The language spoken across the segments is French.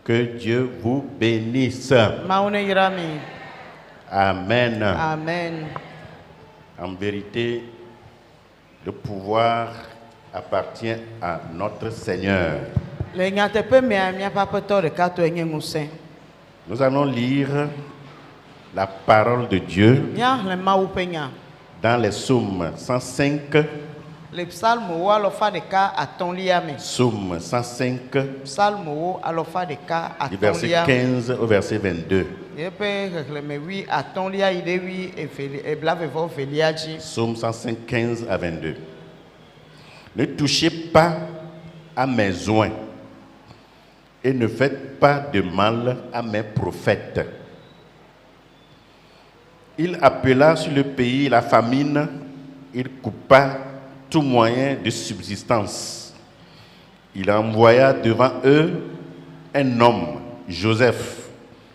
Que Dieu vous bénisse. Amen. Amen. En vérité, le pouvoir appartient à notre Seigneur. Nous allons lire la parole de Dieu dans les psaumes 105, psaume 105, du verset 15 au verset 22. Psaume 105, 15 à 22. Ne touchez pas à mes oins et ne faites pas de mal à mes prophètes. Il appela sur le pays la famine, il coupa tout moyen de subsistance. Il envoya devant eux un homme, Joseph,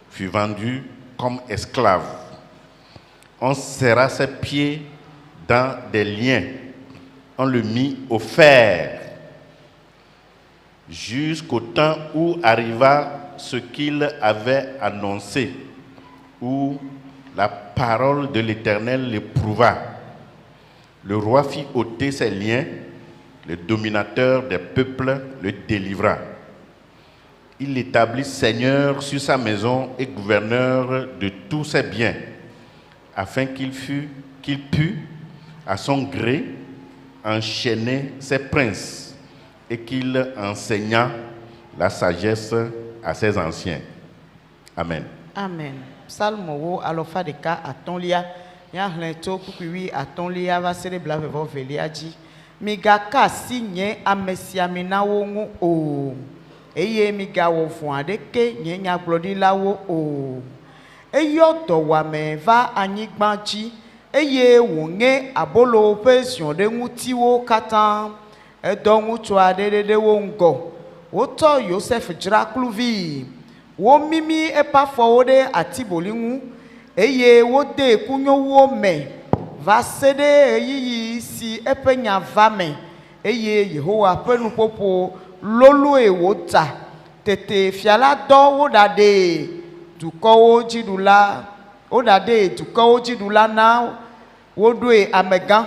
fut vendu comme esclave. On serra ses pieds dans des liens, on le mit au fer, jusqu'au temps où arriva ce qu'il avait annoncé, où la parole de l'Éternel l'éprouva. Le roi fit ôter ses liens, le dominateur des peuples le délivra. Il l'établit seigneur sur sa maison et gouverneur de tous ses biens, afin qu'il pût, à son gré, enchaîner ses princes et qu'il enseignât la sagesse à ses anciens. Amen. Amen. Psalm alofa deka atolia ya hleto kukiwi atolia va celebra vevo veliaji migaka sinye amesiamina wongu o eye migawo fun adeke nye nyaglodilawo o eyo dowa me va anyigbanji eye wonge abolo pension de ngutiwo katan edongu twa dedede wongo woto Joseph Drakluvi wo mimi epa fowode atibolingu eye wo de kunyo wo me va sede yi si epenya vame eye Yehowa penu popo lolo e wota tete fiala do wo dade dukowo jidula o dade dukowo jidula na wo doe amegan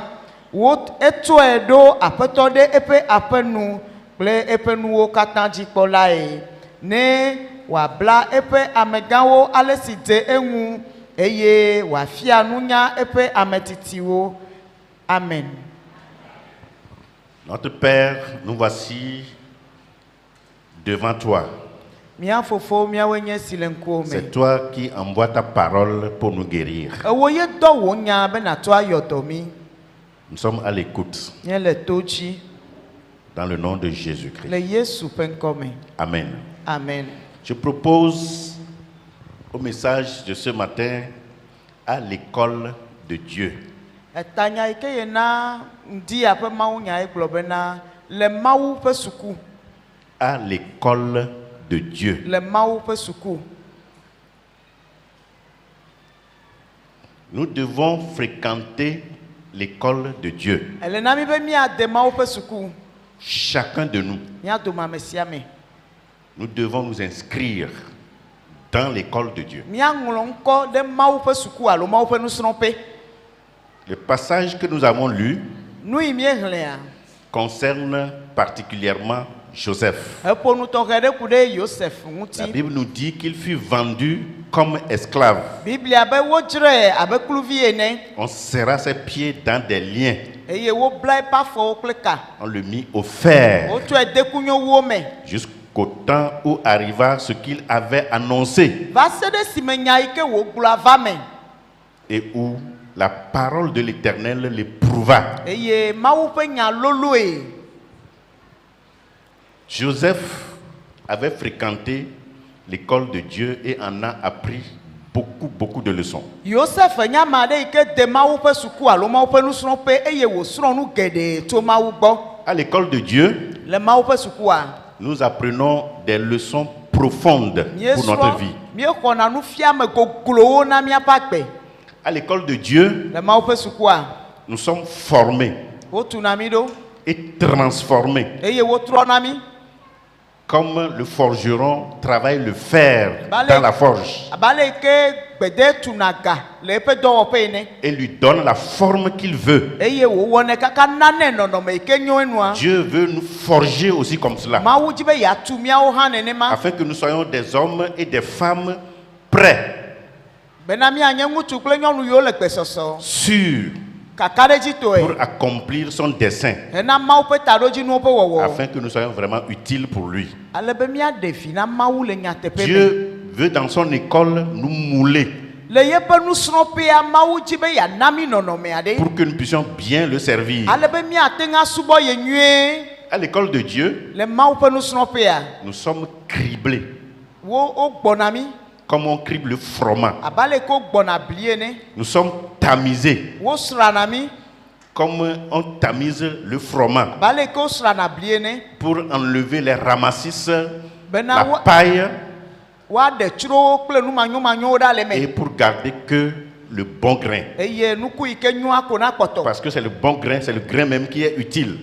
wo eto edo apetode epe apenu ple epenu wo katanji pola e ne wa bla epe amegawo alesite enwu eye wa fia nunya epe ametitiwo. Amen. Notre Père, nous voici devant toi. C'est toi qui envoies ta parole pour nous guérir. Nous sommes à l'écoute. Dans le nom de Jésus-Christ. Amen. Amen. Je propose au message de ce matin à l'école de Dieu. À l'école de Dieu. Nous devons fréquenter l'école de Dieu. Chacun de nous. Nous devons nous inscrire dans l'école de Dieu. Le passage que nous avons lu concerne particulièrement Joseph. La Bible nous dit qu'il fut vendu comme esclave. On serra ses pieds dans des liens. On le mit au fer jusqu'au temps où arriva ce qu'il avait annoncé et où la parole de l'Éternel l'éprouva. Joseph avait fréquenté l'école de Dieu et en a appris beaucoup de leçons. À l'école de Dieu, nous apprenons des leçons profondes pour notre vie. À l'école de Dieu, nous sommes formés et transformés comme le forgeron travaille le fer dans la forge et lui donne la forme qu'il veut. Dieu veut nous forger aussi comme cela, afin que nous soyons des hommes et des femmes prêts, sûrs, pour accomplir son dessein, afin que nous soyons vraiment utiles pour lui. Dieu veut dans son école nous mouler, pour que nous puissions bien le servir. À l'école de Dieu, nous sommes criblés comme on crible le froment. Nous sommes tamisés comme on tamise le froment, pour enlever les ramassis, la paille, et pour garder que le bon grain. Parce que c'est le bon grain, c'est le grain même qui est utile.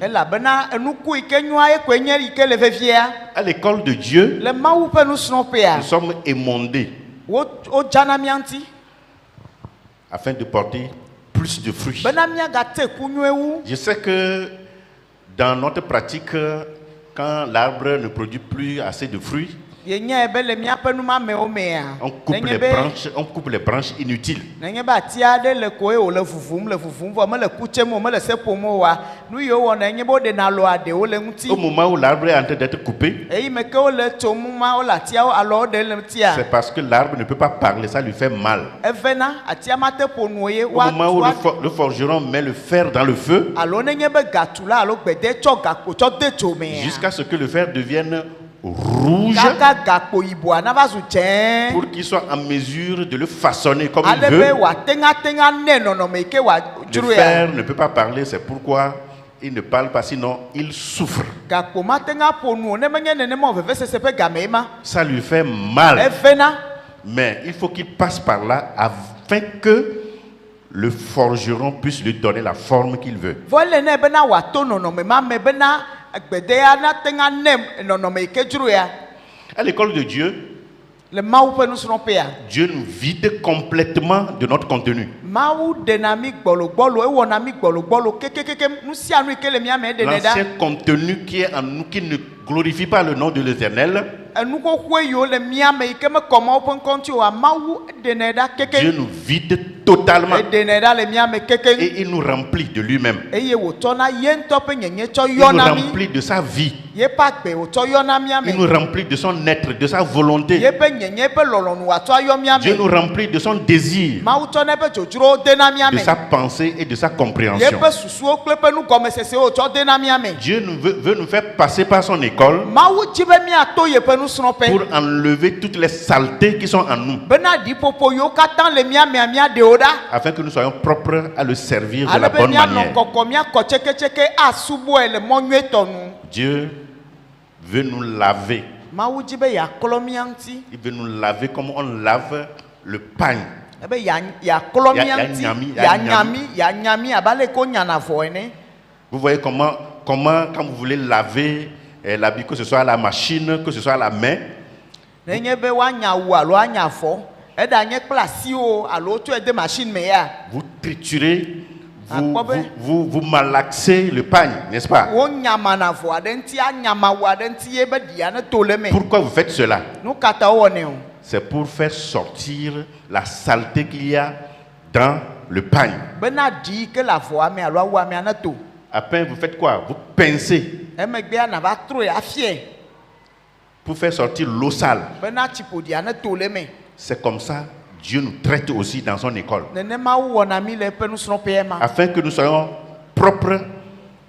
À l'école de Dieu, nous sommes émondés afin de porter plus de fruits. Je sais que dans notre pratique, quand l'arbre ne produit plus assez de fruits, on coupe les branches inutiles. Au moment où l'arbre est en train d'être coupé, c'est parce que l'arbre ne peut pas parler, ça lui fait mal. Au moment où le forgeron met le fer dans le feu, jusqu'à ce que le fer devienne rouge, pour qu'il soit en mesure de le façonner comme il veut. Le fer ne peut pas parler, c'est pourquoi il ne parle pas, sinon il souffre. Ça lui fait mal. Mais il faut qu'il passe par là afin que le forgeron puisse lui donner la forme qu'il veut. À l'école de Dieu, Dieu nous vide complètement de notre contenu. L'ancien contenu qui est en nous, qui ne glorifie pas le nom de l'Éternel, Dieu nous vide totalement et il nous remplit de lui-même. Il nous remplit de sa vie. Il nous remplit de son être, de sa volonté. Dieu nous remplit de son désir, de sa pensée et de sa compréhension. Dieu veut nous faire passer par son école pour enlever toutes les saletés qui sont en nous, afin que nous soyons propres à le servir de la bonne manière. Dieu veut nous laver. Il veut nous laver comme on lave le pain. Vous voyez comment quand vous voulez laver l'habit, que ce soit à la machine, que ce soit à la main, vous triturez, vous malaxez le pain, n'est-ce pas? Pourquoi vous faites cela? C'est pour faire sortir la saleté qu'il y a dans le pain. Après, vous faites quoi? Vous pincez pour faire sortir l'eau sale. C'est comme ça Dieu nous traite aussi dans son école, afin que nous soyons propres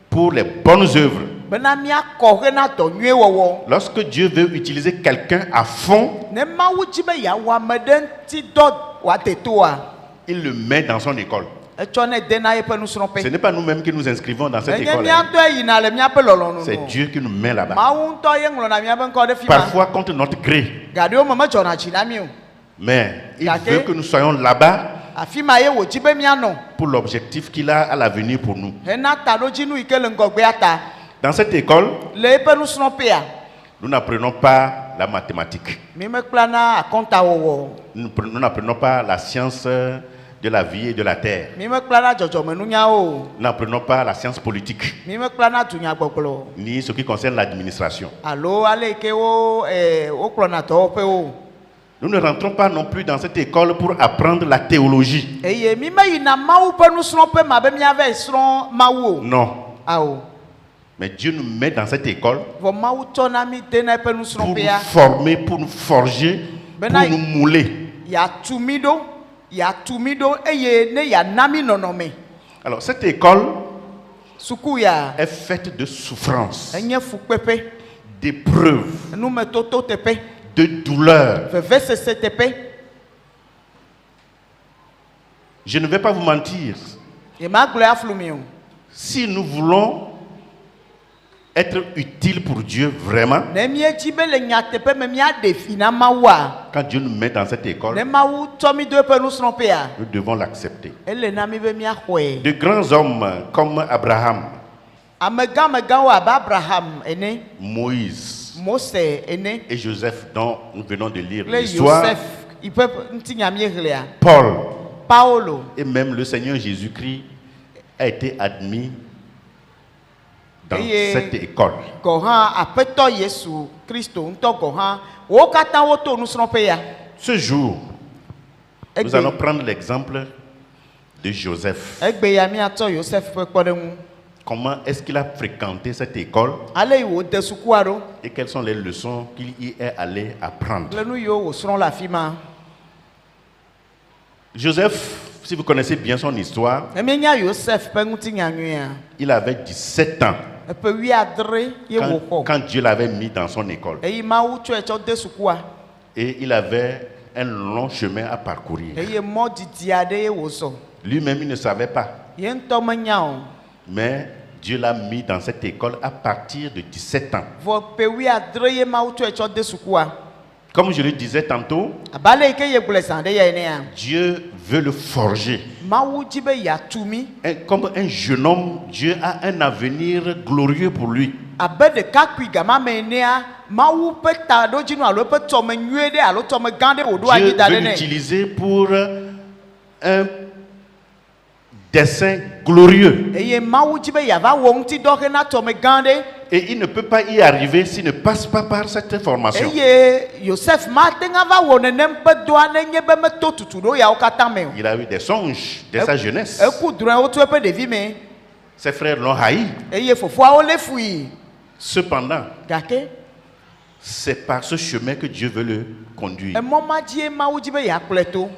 pour les bonnes œuvres. Lorsque Dieu veut utiliser quelqu'un à fond, il le met dans son école. Ce n'est pas nous-mêmes qui nous inscrivons dans cette école. C'est Dieu qui nous met là-bas. Parfois contre notre gré. Mais il veut que nous soyons là-bas pour l'objectif qu'il a à l'avenir pour nous. Dans cette école, Nous n'apprenons pas la mathématique. Mimekplana akonta wowo. Nous n'apprenons pas la science de la vie et de la terre. Mimekplana jojomenunya o. Nous n'apprenons pas la science politique, Mimekplana dunya gbogbo. ni ce qui concerne l'administration. Allo aleke wo oklona to pe o. Nous ne rentrons pas non plus dans cette école pour apprendre la théologie. Eye mimeyina mawu pe nusron pe mabe miave sron mawu. Non. Awo. Mais Dieu nous met dans cette école Vo mawu tona mi dena pe nusron pour pe nous ya. former, pour nous forger, pour nous mouler. Ya tumido eye ne ya nami nonome. Alors, cette école Suku ya. est faite de souffrances, Enye fukpepe. d'épreuves, Nu me toto tepe. de douleurs. Veve se tepe. Je ne vais pas vous mentir. E ma glo aflumio. Si nous voulons être utiles pour Dieu vraiment, Ne mi eji be le nya tepe me mia defi na mawa. quand Dieu nous met dans cette Ne école, mawu tomi do pe nusron pe ya. nous devons l'accepter. Ele na mi be mia hwe. De grands hommes comme Abraham, Amega wa Abraham ene. Moïse Mose ene. et Joseph, dont nous venons de lire Le l'histoire, Joseph. Il peut ntinya mi hlia. Paul Paolo. et même le Seigneur Jésus-Christ a été admis dans Et- cette école. Gohan apeto Yesu Christo nto gohan. Wo kata wo to nusron pe ya. Ce jour, nous Egbe- allons prendre l'exemple de Joseph. Egbe ya mi ato Joseph pe kpodenu. Comment est-ce qu'il a fréquenté cette école Ale iwo de sukuaro. et quelles sont les leçons qu'il y est allé apprendre. Le nu yo wo sron la fima. Joseph, si vous connaissez bien son histoire, Emenya Joseph pe ntinya nwia. il avait 17 ans E pe wi adre ye wo ko. quand Dieu l'avait mis dans son école. Eyi ma wu tso etso de sukua. Et il avait un long chemin à parcourir. Eyi mo didi ade ye wo so. Lui-même, il ne savait pas. Ye nto menya o. Mais Dieu l'a mis dans cette école à partir de 17 ans. Vo pe wi adre ye ma wu tso etso de sukua. Comme je le disais tantôt, Abale ke ye gbule san de ye ne ya. Dieu veut le forger. Ma wu ji be ya tumi. Comme un jeune homme, Dieu a un avenir glorieux pour lui. Abe de kakui gama me ne ya. Ma wu pe ta do jinu alo pe to me nyue de alo to me gande wo do Dieu ayi da veut de ne. l'utiliser pour un dessein glorieux. Eye ma wu ji be ya va wo nti do ke na to me gande. Et il ne peut pas y arriver s'il ne passe pas par cette formation. Eye Joseph ma tenga va wo nenem pe do ane nye be me to tutu do ya o kata me. Il a eu des songes dès sa jeunesse. E ku dran o to pe devi me. Ses frères l'ont haï. Eye fofo a o le fui. Cependant, Gake c'est par ce chemin que Dieu veut le conduire. e mo ma ji ma wu ji be ya kleto.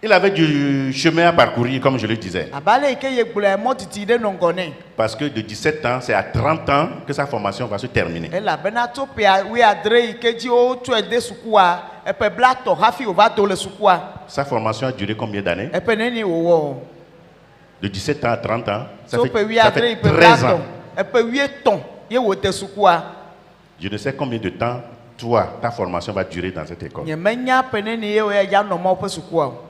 Il avait du chemin à parcourir, comme je le disais. Abale ke ye gbule mo titi de nongone. Parce que de 17 ans, c'est à 30 ans que sa formation va se terminer. E la bena to pe wi adre ke ji o to e de sukua. E pe bla to hafi o va to le sukua. Sa formation a duré combien d'années? E pe neni wo wo. De 17 ans à 30 ans, ça So pe wi fait adre pe bla 13 to. ans. E pe wi ton ye wo te sukua. Je ne sais combien de temps, toi, ta formation va durer dans cette école. Nye menya pe neni ye o ya no mo pe sukua.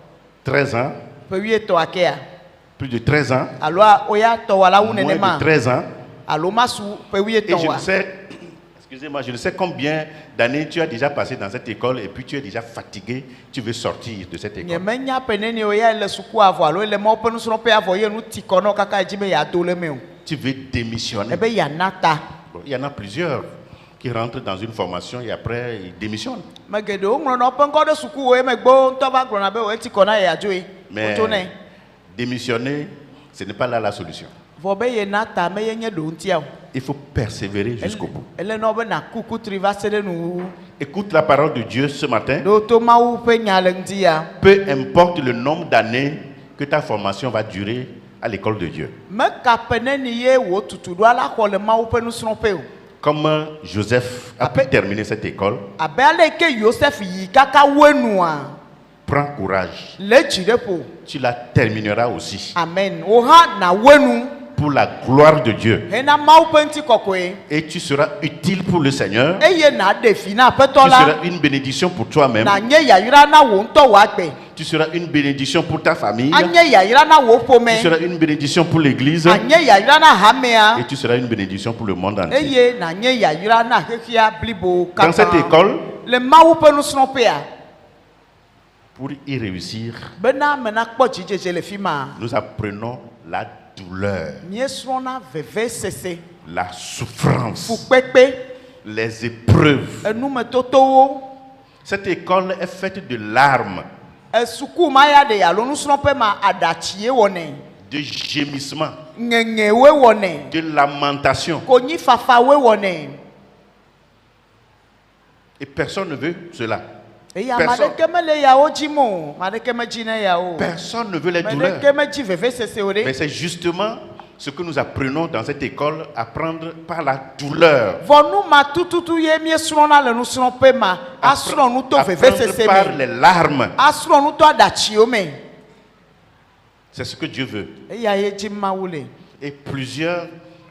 13 ans, Pe wi to akea. plus de 13 ans, Alo o ya to wala wu moins nene ma. de 13 ans. Alo masu pe wi Et ton je wa. ne sais, excusez-moi, je ne sais combien d'années tu as déjà passé dans cette école et puis tu es déjà fatigué, tu veux sortir de cette Nye école. menya pe neni o ya le sukua avo alo le mo pe nusro pe avo ye nu tikono kaka ji be ya do le me o. Tu veux démissionner. E be ya nata. Bon, il y en a plusieurs qui rentrent dans une formation et après ils démissionnent. Megede o ngro no pe ngo de suku o e megbo nto ba gro na be o e tikona ya joe. Mais O to ne. démissionner, ce n'est pas là la solution. Vo be ye nata me ye nye do ntia o. Il faut persévérer jusqu'au bout. Ele no be na kuku triva sede nu. Écoute la parole de Dieu ce matin. Do to ma wu pe nya le ntia. Peu importe le nombre d'années que ta formation va durer à l'école de Dieu. Me ka pe neni ye wo tutu do ala ko le ma wu pe nusro pe o. Comme Joseph a pu terminer cette école, Abe ale ke Joseph yi kaka wenu a. prends courage. Le jide po. Tu la termineras aussi Amen. O ha na wenu. pour la gloire de Dieu. Hena ma wu pe nti kokoe. Et tu seras utile pour le Seigneur. Eye na defi na Tu peto la. seras une bénédiction pour toi-même. Na nye ya yura na wo nto wa pe. Tu seras une bénédiction pour ta famille. anye yayra na wo Tu pome seras une bénédiction pour l'église. anye yayra na hamea Et tu seras une bénédiction pour le monde entier. eye na nye yayra na hehia blibo Dans cette école, le mawu pe nusrɔ̃ƒea pour y réussir, bena mena kpɔ dzidzedze le fi ma nous apprenons la douleur, miesrɔ̃na veve sese la souffrance, fukpekpe les épreuves. enumetotowo Cette école est faite de larmes, suku ma ya de alo nusrɔ̃ƒe ma aɖatsie wɔnɛ de gémissements, ŋeŋewoe wɔnɛ de lamentations. konyifafawoe wɔnɛ Et personne ne veut cela. eye Personne. ame aɖeke mele yawo dzim o ame aɖeke medzi ne yawo Personne ne veut les ame douleurs. aɖeke medzi veve sesewo Mais ɖe c'est justement ce que nous apprenons dans cette école, apprendre par la douleur. vɔnu ma tututu ye miesrɔ̃na le nusrɔ̃ƒe ma asrɔ̃ nu to veve Apprendre sese par me les larmes. asrɔ̃ nu to aɖatsiwo me C'est ce que Dieu veut. eya ye dzim mawu le Et plusieurs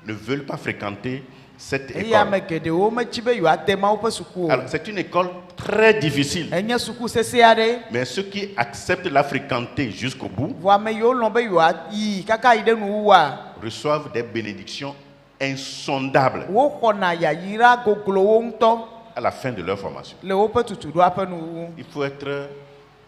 ne veulent pas fréquenter cette eye école. ame geɖewo medzi be yewoade mawu ƒe suku o Alors, c'est une école très difficile. enye suku sese aɖe Mais ceux qui acceptent de la fréquenter jusqu'au bout vɔ ame yiwo lɔ̃ be yewoayi kaka yi ɖe nuwua reçoivent des bénédictions insondables woxɔna yayira goglowo ŋutɔ à la fin de leur formation. le woƒe tutuɖoa ƒe nuwu Il faut être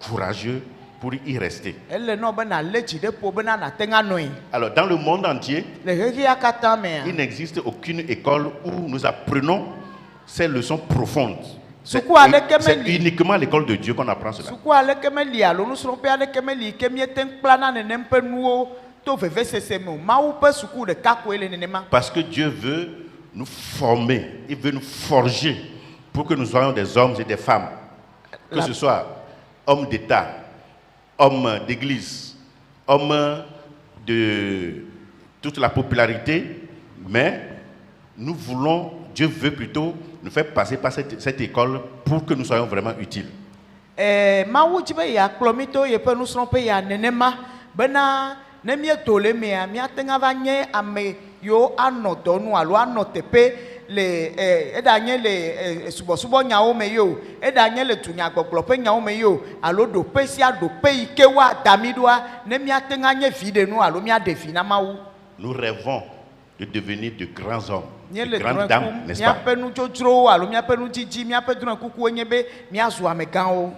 courageux pour y rester. ele nɔ bena lé dzi ɖe ƒo bena nate ŋu anɔe Alors, dans le monde entier, le xexea katã mea il n'existe aucune école où nous apprenons ces leçons profondes. C'est Suku aɖeke c'est meli. uniquement à l'école de Dieu qu'on apprend cela. suku aleke meli alo nusrɔ̃ƒe aɖeke meli ke miete ŋu kplana nenem ƒe nuwo to veve sese me o mawu ƒe suku ɖeka koe le nenema Parce que Dieu veut nous former, il veut nous forger pour que nous soyons des hommes et des femmes. Que ce soit hommes d'État, hommes d'église, hommes de toute la popularité, mais nous voulons, Dieu veut plutôt nous faire passer par cette école pour que nous soyons vraiment utiles. mawu dzi be yeakplɔ mi to yeƒe nusrɔ̃ƒe ya nenema bena ne mieto le mea miate ŋu ava nye ame yiwo anɔ dɔ nu alo anɔ teƒe le eɖanye le subɔsubɔ nyawo me yi o eɖanye le dunyagbɔgblɔ ƒe nyawo me yi o alo ɖoƒe sia ɖoƒe yi ke woada mi ɖoa ne miate ŋu anye vi ɖe nu alo miaɖe vi na mawu Nous rêvons de devenir de grands hommes, nye de le grandes dames, drɔ̃ n'est-ce pas? miaƒe nudzodzrowo alo miaƒe nudzidzi miaƒe drɔ̃kukuwo nye be miazu amegãwo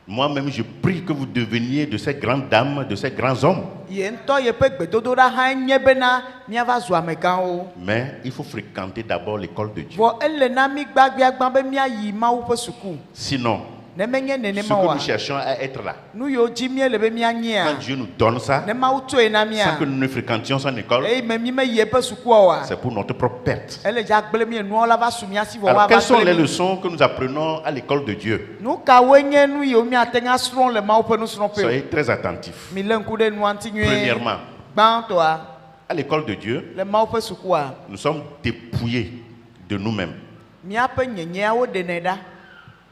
Moi-même, je prie que vous deveniez de ces grandes dames, de ces grands hommes. ye ŋutɔ yeƒe gbedodoɖa hã nye bena miava zu amegãwo Mais il faut fréquenter d'abord l'école de Dieu. vɔ ele na mi gbagbiagba be miayi mawu ƒe suku Sinon, ne menye ce nenema que oa nous cherchons à être là, nu yiwo dzi miele be quand mianyia Dieu nous donne ça, ne mawu tsoe na sans mia que nous ne fréquentions son école, eyi me mi meyi eƒe sukua oa c'est pour notre propre perte. ele dze agble mi enuawo la va su mia si vɔ Alors, woava quelles sont les gble mi leçons que nous apprenons à l'école de Dieu? nu kawoe nye nu yiwo miate ŋu asrɔ̃ le mawu ƒe nusrɔ̃ƒe o Soyez très attentifs. mi lé ŋku ɖe nua ŋuti nyuie Premièrement, gbãtɔa à l'école de Dieu, le mawu ƒe sukua nous sommes dépouillés de nous-mêmes. miaƒe nyenyeawo ɖenɛ ɖa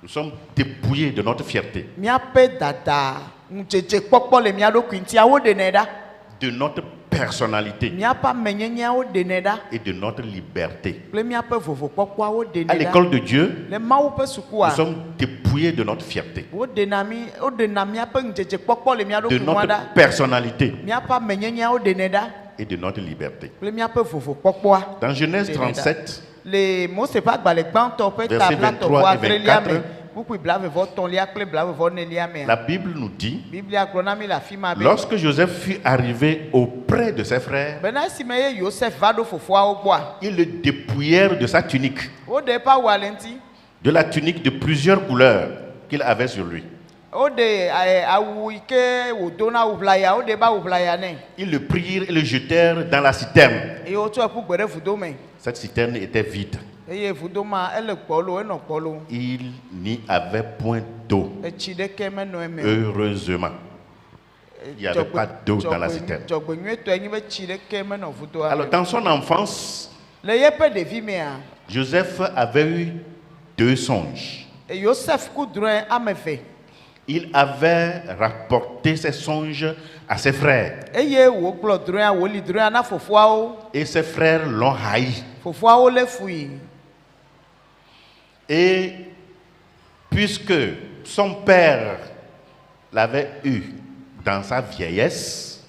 Nous sommes dépouillés de notre fierté, miaƒe dada ŋudzedzekpɔkpɔ le mia ɖokui ŋutiawo ɖenɛ ɖa de notre personnalité miaƒe amenyenyeawo ɖenɛ ɖa et de notre liberté. kple miaƒe vovokpɔkpɔawo À ɖenɛ l'école ɖa de Dieu, le mawu ƒe nous sukua sommes dépouillés de notre fierté, woɖena miaƒe ŋudzedzekpɔkpɔ le mia de ɖokui ŋua ɖa notre personnalité miaƒe amenyenyeawo ɖenɛ ɖa et de notre liberté. kple miaƒe vovokpɔkpɔa Dans Genèse Dénéda. 37, le mose ƒe agbalẽ gbãtɔ ƒe Verset tabla 23 tɔƒo et adrelia me 24. kpukpui blavevɔtɔ̃lia kple blavevɔnelia mea la Bible nous dit, biblia gblɔ na mi le afi ma be lorsque Joseph fut arrivé auprès de ses frères, bena esime ye yosef va ɖo fofoawo gbɔa ils le dépouillèrent de sa tunique, woɖe eƒe awua le ŋuti de la tunique de plusieurs couleurs qu'il avait sur lui. woɖe awu yi ke wòdo na awu ʋlaya woɖe eƒe awu ʋlaya nɛ Ils le prirent et le jetèrent dans la citerne. eye wotsɔ eƒu gbe ɖe vudo me Cette citerne était vide. eye vudo ma ele gbɔlo enɔ gbɔlo Il n'y avait point d'eau. etsi ɖeke menɔ eme o. Heureusement. Il n'y avait pas d'eau dans la citerne. dzɔgbenyuietɔe nye be tsi ɖeke menɔ vudoa Alors, me dans son enfance, le yeƒe ɖevi mea Joseph avait eu 2 songes. yosef ku drɔ̃e ame eve Il avait rapporté ses songes à ses frères. eye wògblɔ drɔ̃a wòli drɔ̃a na fofoawo Et ses frères l'ont haï. fofoawo lé fui Et puisque son père l'avait eu dans sa vieillesse,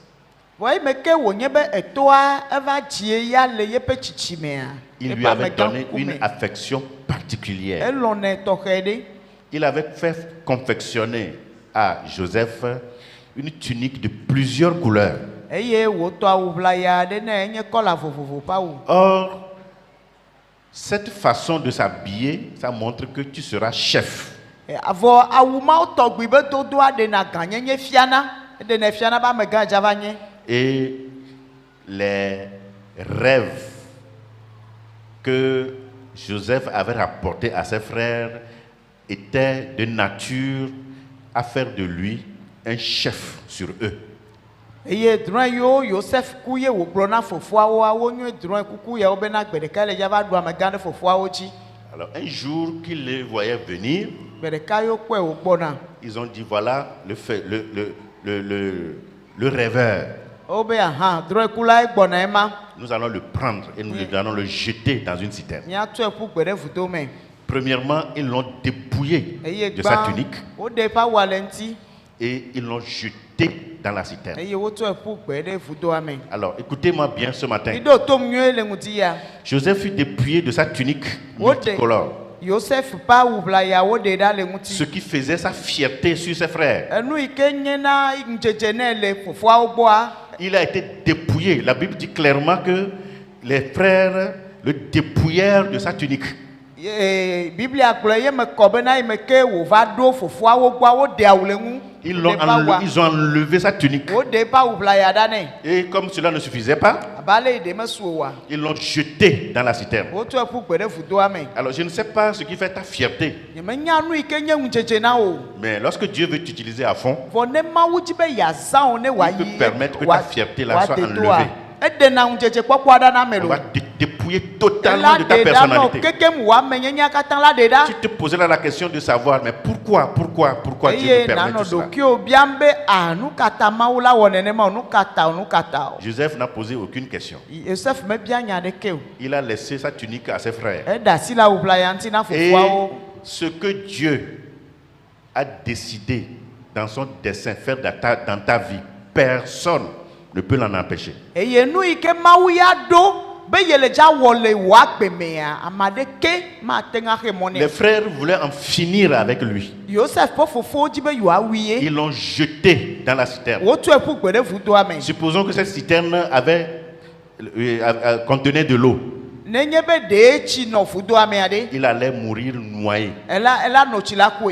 il lui avait donné une affection particulière. Il avait fait confectionner à Joseph une tunique de plusieurs couleurs. Or, cette façon de s'habiller, ça montre que tu seras chef. Et les rêves que Joseph avait rapportés à ses frères étaient de nature à faire de lui un chef sur eux. Alors un jour qu'ils les voyaient venir, ils ont dit voilà le rêveur. Nous allons le prendre et nous allons le jeter dans une citerne. Premièrement, ils l'ont dépouillé de sa tunique et ils l'ont jeté dans la citerne. Alors, écoutez-moi bien ce matin. Joseph fut dépouillé de sa tunique multicolore, ce qui faisait sa fierté sur ses frères. Il a été dépouillé. La Bible dit clairement que les frères le dépouillèrent de sa tunique. Ils ont enlevé sa tunique. Et comme cela ne suffisait pas, ils l'ont jeté dans la citerne. Alors je ne sais pas ce qui fait ta fierté, mais lorsque Dieu veut t'utiliser à fond, il peut permettre que ta fierté là soit enlevée. On va te dépouiller totalement de ta personnalité. Tu te posais là la question de savoir, mais pourquoi Dieu te permet tout cela? Joseph n'a posé aucune question. Il a laissé sa tunique à ses frères. Et ce que Dieu a décidé dans son dessein faire dans ta vie, personne ne peut l'en empêcher. Les frères voulaient en finir avec lui. Ils l'ont jeté dans la citerne. Supposons que cette citerne contenait de l'eau. Il allait mourir noyé.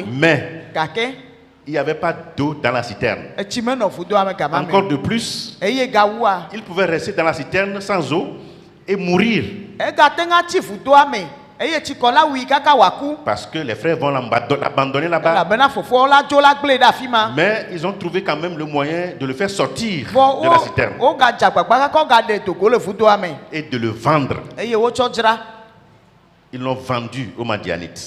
Mais il n'y avait pas d'eau dans la citerne. Encore de plus, il pouvait rester dans la citerne sans eau et mourir. Parce que les frères vont l'abandonner là-bas. Mais ils ont trouvé quand même le moyen de le faire sortir de la citerne et de le vendre. Ils l'ont vendu aux Madianites.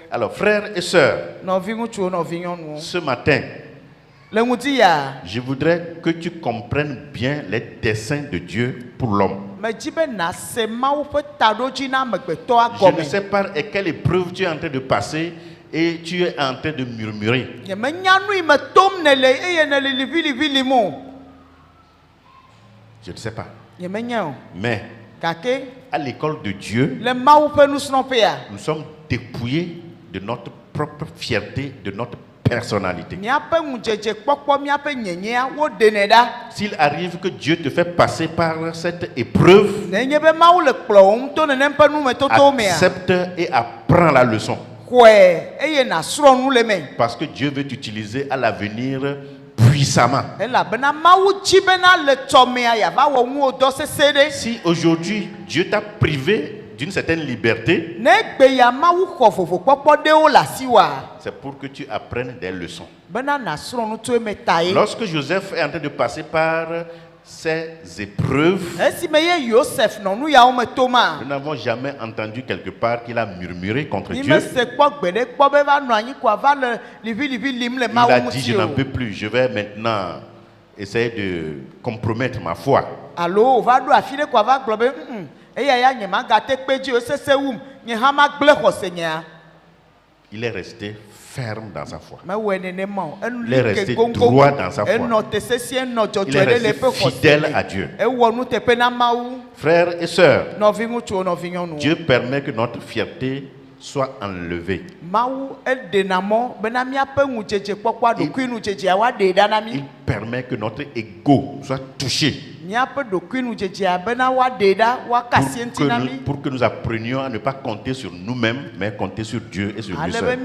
Alors, frères et sœurs, ce matin, je voudrais que tu comprennes bien les desseins de Dieu pour l'homme. Je ne sais pas à quelle épreuve tu es en train de passer et tu es en train de murmurer. Je ne sais pas. Mais à l'école de Dieu, nous sommes dépouillés de notre propre fierté, de notre personnalité. S'il arrive que Dieu te fait passer par cette épreuve, accepte et apprends la leçon. Parce que Dieu veut t'utiliser à l'avenir puissamment. Si aujourd'hui Dieu t'a privé d'une certaine liberté, c'est pour que tu apprennes des leçons. Lorsque Joseph est en train de passer par ces épreuves, nous n'avons jamais entendu quelque part qu'il a murmuré contre Dieu. Il a dit, je n'en peux plus, je vais maintenant essayer de compromettre ma foi. il est resté ferme dans sa foi. Il est resté droit dans sa foi. Il est resté fidèle à Dieu. Frères et sœurs, Dieu permet que notre fierté soit enlevée. Il permet que notre ego soit touché. Pour que nous apprenions à ne pas compter sur nous-mêmes, mais compter sur Dieu et sur lui seul.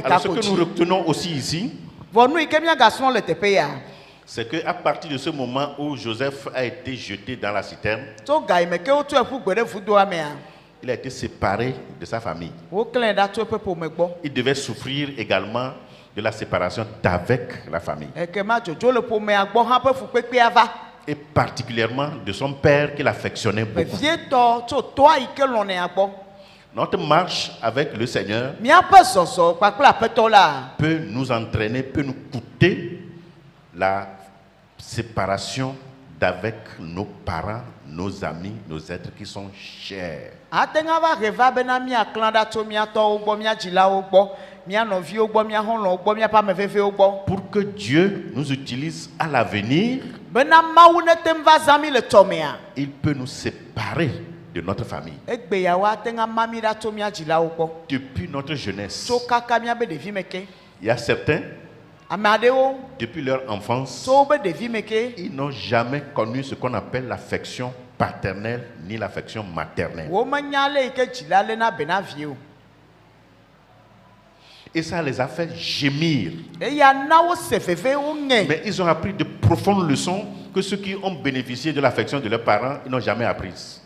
Alors, ce que nous retenons aussi ici, c'est qu'à partir de ce moment où Joseph a été jeté dans la citerne, il a été séparé de sa famille. Il devait souffrir également de la séparation d'avec la famille. Et particulièrement de son père qu'il affectionnait beaucoup. Notre marche avec le Seigneur peut nous entraîner, peut nous coûter la séparation d'avec nos parents, nos amis, nos êtres qui sont chers. Pour que Dieu nous utilise à l'avenir, il peut nous séparer de notre famille. Depuis notre jeunesse, il y a certains, depuis leur enfance, ils n'ont jamais connu ce qu'on appelle l'affection paternelle ni l'affection maternelle. Et ça les a fait gémir. Mais ils ont appris de profondes leçons que ceux qui ont bénéficié de l'affection de leurs parents, ils n'ont jamais apprises.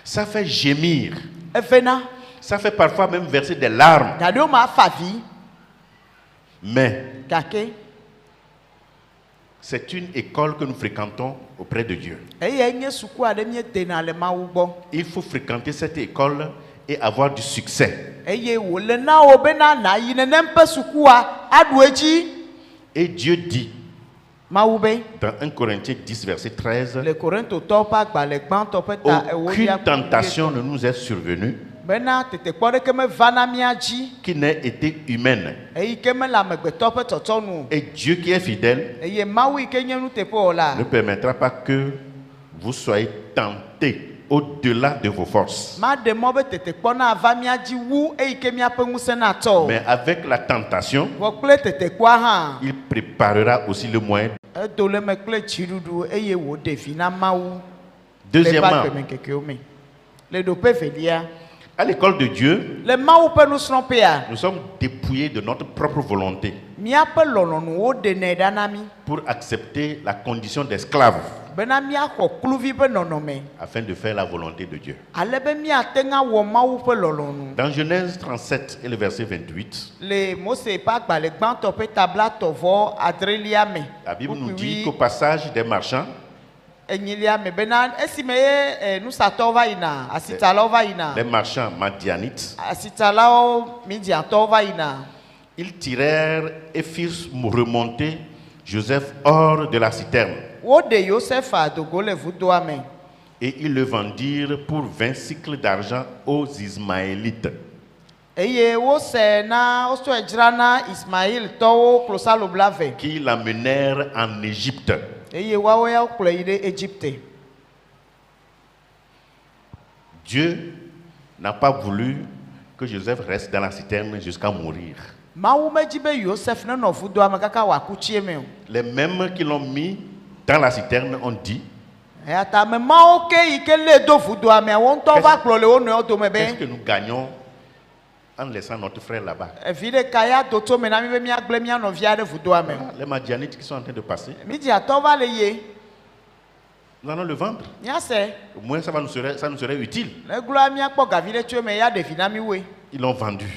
Ça fait gémir. Ça fait parfois même verser des larmes. Mais c'est une école que nous fréquentons auprès de Dieu. Il faut fréquenter cette école et avoir du succès. Et Dieu dit dans 1 Corinthiens 10, verset 13, aucune tentation ne nous est survenue qui n'ait été humaine. Et Dieu qui est fidèle ne permettra pas que vous soyez tentés au-delà de vos forces. Mais avec la tentation, il préparera aussi le moyen. Deuxièmement, à l'école de Dieu, nous sommes dépouillés de notre propre volonté pour accepter la condition d'esclave afin de faire la volonté de Dieu. Dans Genèse 37 et le verset 28, la Bible nous dit qu'au passage des marchands, les marchands madianites, ils tirèrent et firent remonter Joseph hors de la citerne. Et ils le vendirent pour 20 cycles d'argent aux Ismaélites. Qui l'amenèrent en Égypte. Dieu n'a pas voulu que Joseph reste dans la citerne jusqu'à mourir. Les mêmes qui l'ont mis dans la citerne ont dit: qu'est-ce que nous gagnons en laissant notre frère là-bas? Les Madianites qui sont en train de passer, nous allons le vendre. Au moins ça nous serait utile. Ils l'ont vendu.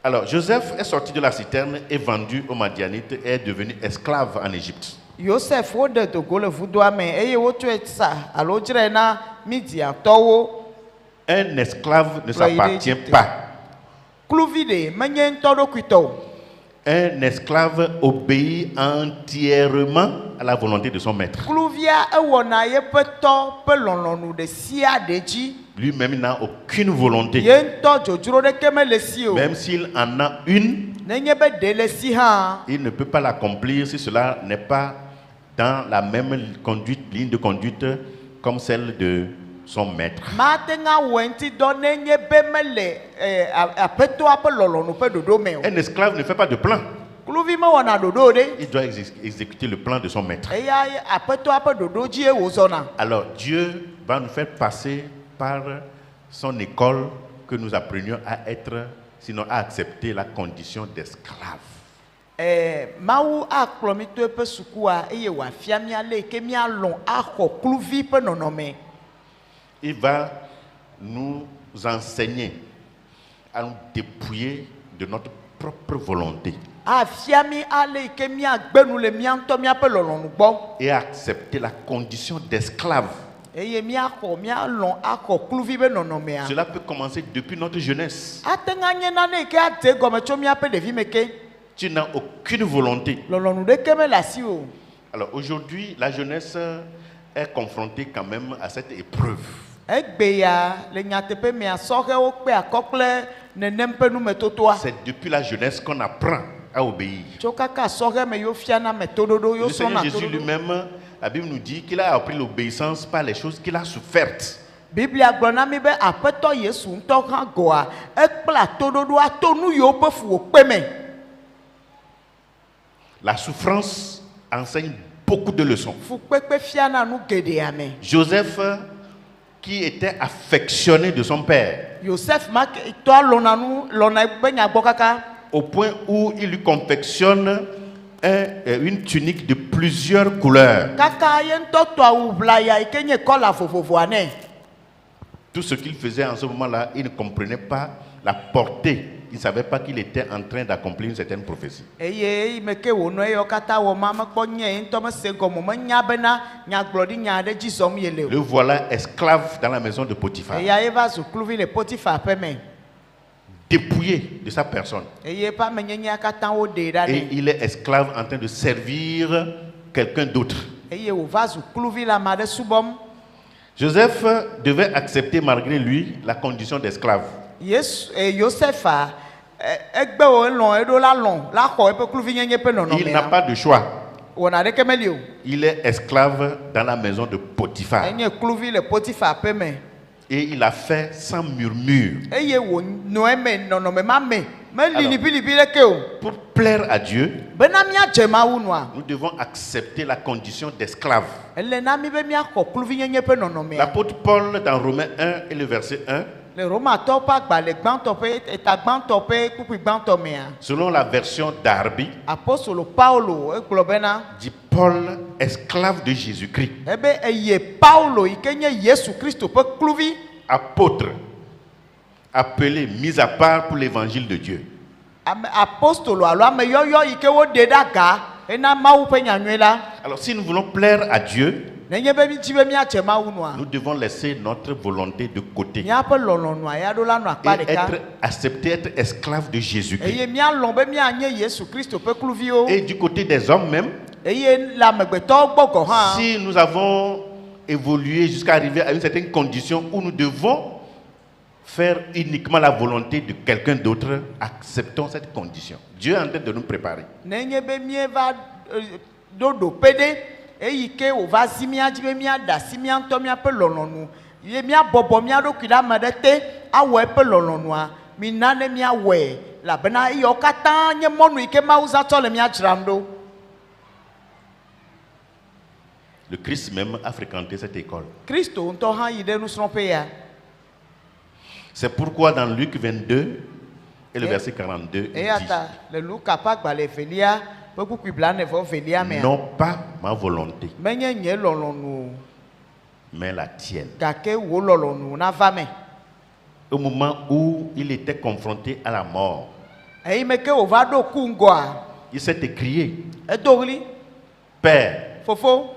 Alors Joseph est sorti de la citerne et vendu aux Madianites et est devenu esclave en Égypte. Joseph wo de dogo le vudoa me eye wotsɔe sa alo dzrae na Midiantɔwo. Un esclave ne s'appartient pas. Kluvi de menye ŋutɔ ɖokui tɔ o. Un esclave obéit entièrement à la volonté de son maître. Kluvia ewɔna yeƒe tɔ ƒe lɔlɔ̃nu ɖe sia ɖe dzi. Lui-même n'a aucune volonté. Ye ŋutɔ dzodzro ɖeke mele si o. Même s'il en a une, Nenye be ɖe le si hã. il ne peut pas l'accomplir si cela n'est pas dans la même ligne de conduite comme celle de son maître. Mate ŋa wɔ ŋuti dɔ nenye be mele aƒetɔa ƒe lɔlɔ̃nu ƒe ɖoɖo me o. Un esclave ne fait pas de plan. Kluvi mewɔna ɖoɖo ɖe. Il doit exécuter le plan de son maître. Eya aƒetɔa ƒe ɖoɖo dzie wòzɔna. Alors Dieu va nous faire passer par son école que nous apprenions à être, sinon à accepter la condition d'esclave. Mawu akplɔ mi to eƒe sukua eye wòafia mia le ke mialɔ̃ axɔ kluvi ƒe nɔnɔme. Il va nous enseigner à nous dépouiller de notre propre volonté Afia mi ale ke miagbe nu le mia ŋutɔ miaƒe lɔlɔ̃nu gbɔ. et accepter la condition d'esclave. Eye mialɔ̃ axɔ kluvi ƒe nɔnɔmea. Cela peut commencer depuis notre jeunesse. Ate ŋa nye nane ke ade gɔme tso miaƒe ɖevi me ke. Tu n'as aucune volonté. Lɔlɔ̃nu ɖeke mele asi o. Alors aujourd'hui, la jeunesse est confrontée quand même à cette épreuve. Egbe ya le nyateƒe mea sɔhewo kpe akɔ kple nenem ƒe numetotoa. C'est depuis la jeunesse qu'on apprend à obéir. Tso kaka sɔhe me yo fiana me toɖoɖo yo Le Seigneur srɔ̃na Jésus toɖoɖo. lui-même, la Bible nous dit qu'il a appris l'obéissance par les choses qu'il a souffertes. Biblia gblɔ na mi be aƒetɔ Yesu ŋutɔ hã goa ekpla toɖoɖoa to nu yiwo ƒe fu wòkpe me. La souffrance enseigne beaucoup de leçons. Fukpekpe fiana nu geɖea me. Joseph, qui était affectionné de son père, Joseph ma tɔa lɔna be nyagbɔ kaka. au point où il lui confectionne une tunique de plusieurs couleurs. Kaka ye ŋutɔ tɔ awu ʋlaya yi ke nye kɔla vovovoa nɛ. Tout ce qu'il faisait en ce moment-là, il ne comprenait pas la portée. Il ne savait pas qu'il était en train d'accomplir une certaine prophétie. Eye eyi me ke wònɔ eya kata wɔ ma mekpɔ nye ŋutɔ mese gɔme menya bena nyagblɔɖi nya aɖe dzi zɔm yele o. Le voilà esclave dans la maison de Potiphar, Eya eva zu kluvi le Potifa ƒe me. dépouillé de sa personne. Eye eƒe amenyenyea katã woɖe ɖa Et nɛ. il est esclave en train de servir quelqu'un d'autre. Eye wòva zu kluvi le ame aɖe subɔm. Joseph devait accepter malgré lui la condition d'esclave. Yosefa egbe wo elɔ̃ eɖo la lɔ̃ la xɔ eƒe kluvinyenye ƒe Il n'a nɔnɔmea. pas de choix. Wɔna ɖeke meli o. Il est esclave dans la maison de Potiphar. Enye kluvi le Potifa ƒe me. Et il a fait sans murmure. Eye wònɔ eme nɔnɔme ma me. Meli Alors. libilibi ɖeke o. Pour plaire à Dieu, Bena miadze Mawu nua. nous devons accepter la condition d'esclave. Ele na mi be miaxɔ kluvinyenye ƒe nɔnɔmea. L'apôtre Paul, dans Romains 1 et le verset 1, Le Romatɔwo ƒe agbalẽ gbãtɔ ƒe eta gbãtɔ ƒe kpukpui gbãtɔ mea. selon la version d'Arbi, Apostolo Paulo egblɔ bena dit Paul, esclave de Jésus-Christ, ebe eye Paulo yi ke nye Yesu Kristo ƒe kluvi. apôtre, appelé, mis à part pour l'évangile de Dieu. Apostolo alo ame yɔyɔ yi ke woɖe ɖe aga ena Mawu ƒe nyanyui la. Alors si nous voulons plaire à Dieu, Nenye be mi dzi be miadze Mawu nua. nous devons laisser notre volonté de côté Miaƒe lɔlɔ̃nua ya ɖo la nɔ akpa et ɖeka. accepter être esclave de Jésus-Christ. Eye mialɔ̃ be mianye Yesu Kristo ƒe kluviwo. Et du côté des hommes même, Eye le amegbetɔwo gbɔ gɔ hã. si nous avons évolué jusqu'à arriver à une certaine condition où nous devons faire uniquement la volonté de quelqu'un d'autre, acceptons cette condition. Dieu est en train de nous préparer. Nenye be mieva ɖo ɖoƒe ɖe eyi ke wòva zi mía dzi be míaɖe asi mía ŋutɔ míaƒe lɔlɔ̃nu ye míabɔbɔ mía ɖokui ɖe ame ɖe te awɔ eƒe lɔlɔ̃nua mina ne míawɔe elabena eyawo katã nye mɔnu yi ke Mawu zã tsɔ le mía dzram ɖo. Le Christ même a fréquenté cette école. Kristo ŋutɔ hã yi ɖe nusrɔ̃ƒe ya. C'est pourquoi dans Luc 22 et le verset 42, il Eya dit, ta le Luka ƒe agbalẽ evelia ƒe kpukpui blaene-vɔ-velia mea. non pas ma volonté, Menye nye lɔlɔ̃nu o, mais la tienne. gake wò lɔlɔ̃nu nava me. Au moment où il était confronté à la mort, Eyi me ke wòva ɖo ku ŋgɔa il s'est écrié, edo ɣli. Père, Fofo,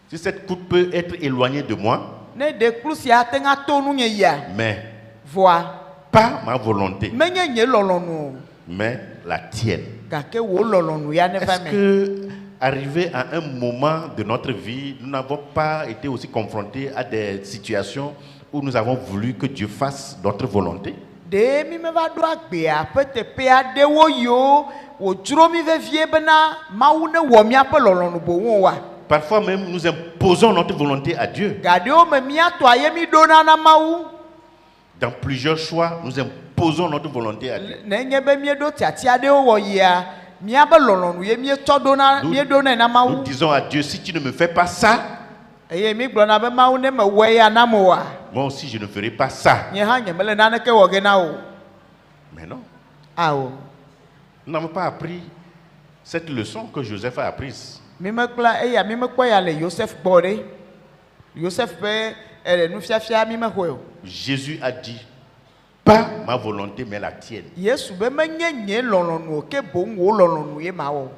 si cette coupe peut être éloignée de moi, ne de klusia tenga tonu nye ya. mais Voix. pas ma volonté, Menye nye lolonu. mais la tienne. Gake wo lolonu ya ne va Est-ce me. que, arrivé à un moment de notre vie, nous n'avons pas été aussi confrontés à des situations où nous avons voulu que Dieu fasse notre volonté? De mi me va do agbea petepe adewo yo wo dzro mi vevie bena mawu ne wo mia pe lolonu bo won wa. Parfois même, nous imposons notre volonté à Dieu. Gadeo me mia to aye mi dona na mawu. Dans plusieurs choix, nous imposons notre volonté à Dieu. Ne nye be mi do tiati adewo wo ya mia be lolonu ye mi to dona mi dona na Nous mawu. disons à Dieu, si tu ne me fais pas ça, Eye mi gblona be mawu ne me we ya na mo wa. moi aussi je ne ferai pas ça. Nye ha nye mele nane ke wo ge na o. Mais non, Awo. nous n'avons pas appris cette leçon que Joseph a apprise. Mi me kpla eya mi me kpɔ ya le Joseph gbɔ ɖe. Joseph ƒe nufiafia mi me xɔe o. Jésus a dit, pas ma volonté mais la tienne. Yesu be menye nye lɔlɔnu o ke boŋ wo lɔlɔnu ye ma wɔ.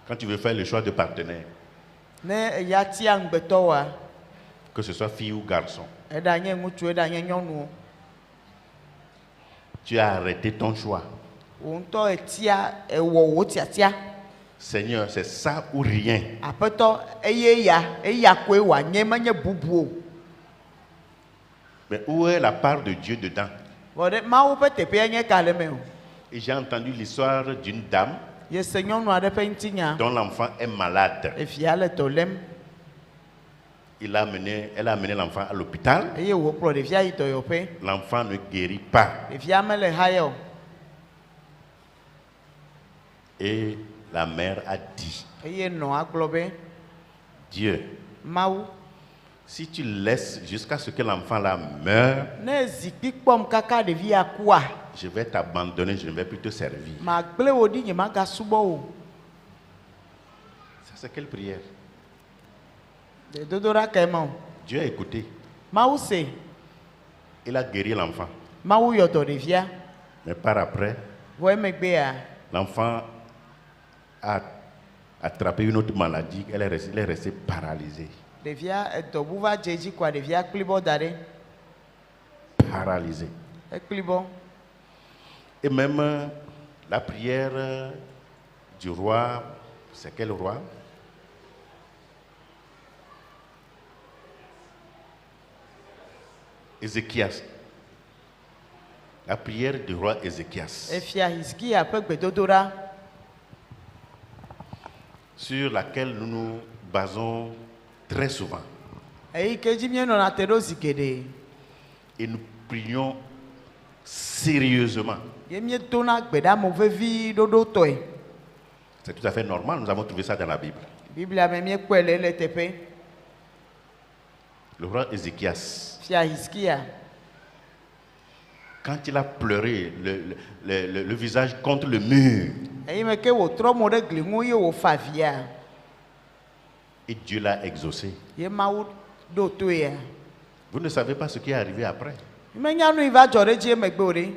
Quand tu veux faire le choix de partenaire, Ne eya tia ŋgbetɔ wa, que ce soit fille ou garçon, eɖa nye ŋutsu eɖa nye nyɔnu o. tu as arrêté ton choix. Wo ŋutɔ etia ewɔ wo tiatia. Seigneur, c'est ça ou rien. Aƒetɔ eye eya koe wòanye menye bubu o. Mais où est la part de Dieu dedans? Vɔ ɖe Mawu ƒe teƒea nye ka le me o. Et j'ai entendu l'histoire d'une dame Yese nyɔnu aɖe ƒe ŋutinya. dont l'enfant est malade. Efia le dɔ lém Elle a amené l'enfant à l'hôpital. eye wòkplɔ ɖevia yi dɔyɔƒe. L'enfant ne guérit pas. Ɖevia mele ha ya o. Et la mère a dit, Eye nɔa gblɔ be Dieu, Mawu si tu laisses jusqu'à ce que l'enfant là meure, ne zikpi kpɔm kaka ɖevia kua, je vais t'abandonner, je ne vais plus te servir. magble wò ɖi nye magasubɔ o. Ça, c'est quelle prière? Dodoɖa ka ema o. Dieu a écouté. Mawu se, Il a guéri l'enfant. Mawu yɔ dɔ ɖevia. Mais par après, Vɔ emegbea, l'enfant a attrapé une autre maladie. Il est resté paralysé. ɖevia edɔbu va dze edzi koa ɖevia kpli bɔ da ɖe. Paralysé. Ekpli bɔ. Et même la prière du roi, c'est quel roi? Ézéchias. La prière du roi Ézéchias, Efia Hizkia ƒe gbedodoɖa, sur laquelle nous nous basons très souvent. eyi ke dzi míenɔna te ɖo zi geɖe. Et nous prions sérieusement. Ye míedona gbeɖamo vevi ɖoɖo tɔe. C'est tout à fait normal, nous avons trouvé ça dans la Bible. Biblia me míekpɔe le teƒe. Le roi Ézéchias, Fia Hizkia, quand il a pleuré le visage contre le mur, eyi me ke wòtrɔ mo ɖe gli ŋu ye wòfa via, et Dieu l'a exaucé. ye Mawu ɖo toe. Vous ne savez pas ce qui est arrivé après. Menya nu yi va dzɔ ɖe dzi emegbe o ɖe.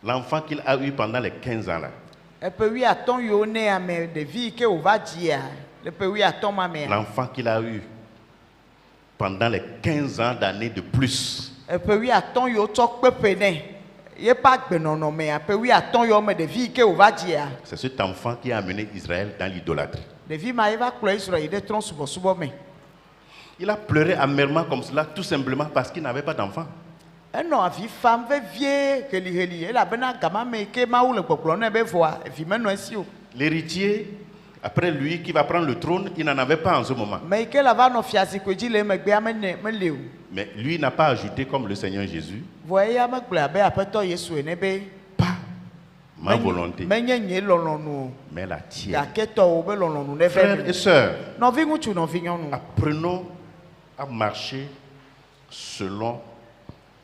L'enfant qu'il a eu pendant les 15 ans là, Eƒe 15 yiwo ne ame ɖevi yi ke wòva dzia, le ƒe 15 ma mea, l'enfant qu'il a eu pendant les 15 ans d'années de plus, eƒe 15 yiwo tsɔ kpeƒe nɛ, yeƒe agbenɔnɔ mea, ƒe 15 yiwo me ɖevi yi ke wòva dzia, c'est cet enfant qui a amené Israël dans l'idolâtrie. ɖevi ma ye va kplɔ Israel yi ɖe trɔ̃subɔsubɔ me. Il a pleuré amèrement comme cela, tout simplement parce qu'il n'avait pas d'enfant. Enɔ avi fam vevie heliheli elabena gama me yi ke Mawu le gbɔgblɔ nɛ be vɔa vi menɔ esi o. L'héritier, après lui, qui va prendre le trône, il n'en avait pas en ce moment. Me yi ke la va nɔ fiazikpui dzi le emegbea mele o. Mais lui n'a pas ajouté comme le Seigneur Jésus, Vɔ eya megblɔ abe aƒetɔ Yesu ene be pas ma volonté, menye nye lɔlɔnu o, mais la tienne. gake tɔwo be lɔlɔnu ne Frères ve et sœurs, nɔvi ŋutsu nɔvi nyɔnu. apprenons à marcher selon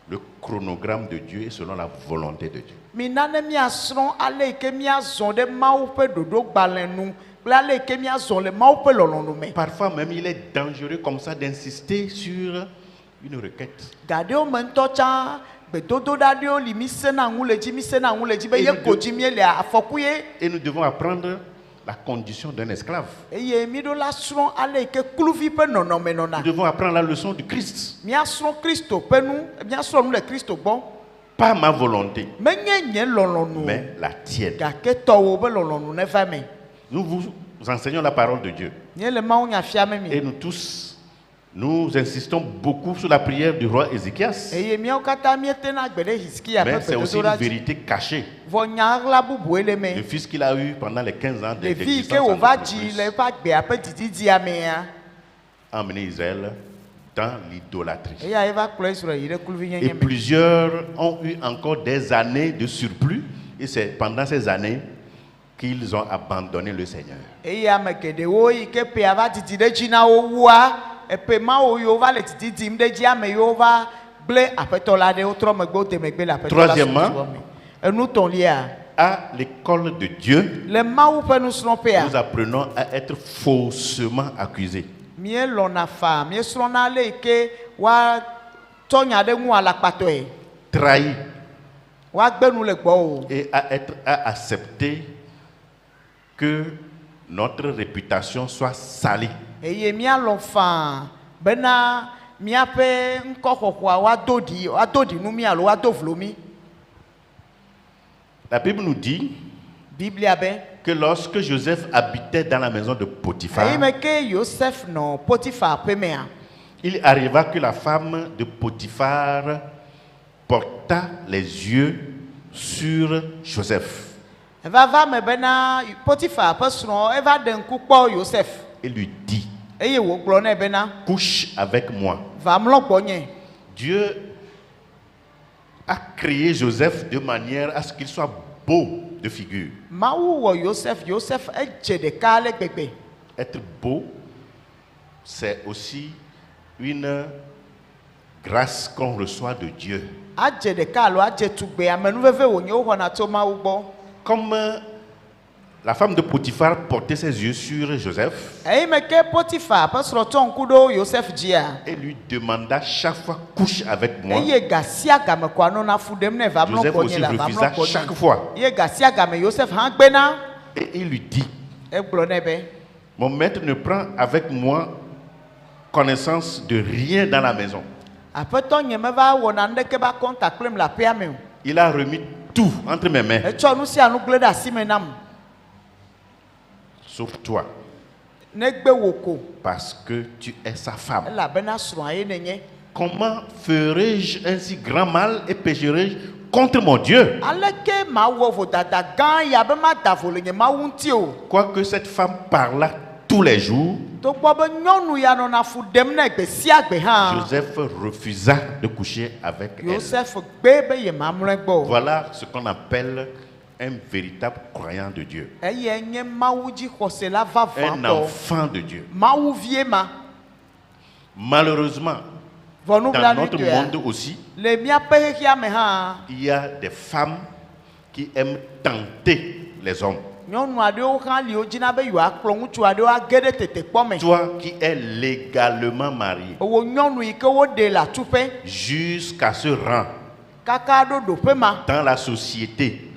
le chronogramme de Dieu et selon la volonté de Dieu. Mina ne míasrɔ̃ ale yi ke míazɔ ɖe Mawu ƒe ɖoɖogbalẽ nu kple ale yi ke míazɔ le Mawu ƒe lɔlɔnu me. Parfois même, il est dangereux comme ça d'insister sur une requête. Gaɖewo me ŋutɔ tsã Et nous devons apprendre la condition d'un esclave. Nous devons apprendre la leçon du Christ. Pas ma volonté, mais la tienne. Nous vous enseignons la parole de Dieu. Et nous tous, nous insistons beaucoup sur la prière du roi Ézéchias. Mais c'est aussi une vérité cachée. Le fils qu'il a eu pendant les 15 ans d'existence a emmené Israël dans l'idolâtrie. Et plusieurs ont eu encore des années de surplus. Et c'est pendant ces années qu'ils ont abandonné le Seigneur. Troisièmement, à l'école de Dieu, nous apprenons à être faussement accusés. Trahis. Et à accepter que notre réputation soit salie. La Bible nous dit que lorsque Joseph habitait dans la maison de Potiphar, il arriva que la femme de Potiphar porta les yeux sur Joseph. Et lui dit, couche avec moi. Dieu a créé Joseph de manière à ce qu'il soit beau de figure. Être beau, c'est aussi une grâce qu'on reçoit de Dieu. Comme la femme de Potiphar portait ses yeux sur Joseph, et lui demanda chaque fois, couche avec moi. Joseph aussi refusa chaque fois. Et il lui dit, mon maître ne prend avec moi connaissance de rien dans la maison. Il a remis tout entre mes mains, sauf toi, parce que tu es sa femme. Comment ferai-je un si grand mal et pécherai-je contre mon Dieu? Quoique cette femme parla tous les jours, Joseph refusa de coucher avec elle. Voilà ce qu'on appelle un véritable croyant de Dieu. Un enfant de Dieu. Malheureusement, dans notre monde aussi, il y a des femmes qui aiment tenter les hommes. Toi qui es légalement marié, jusqu'à ce rang dans la société,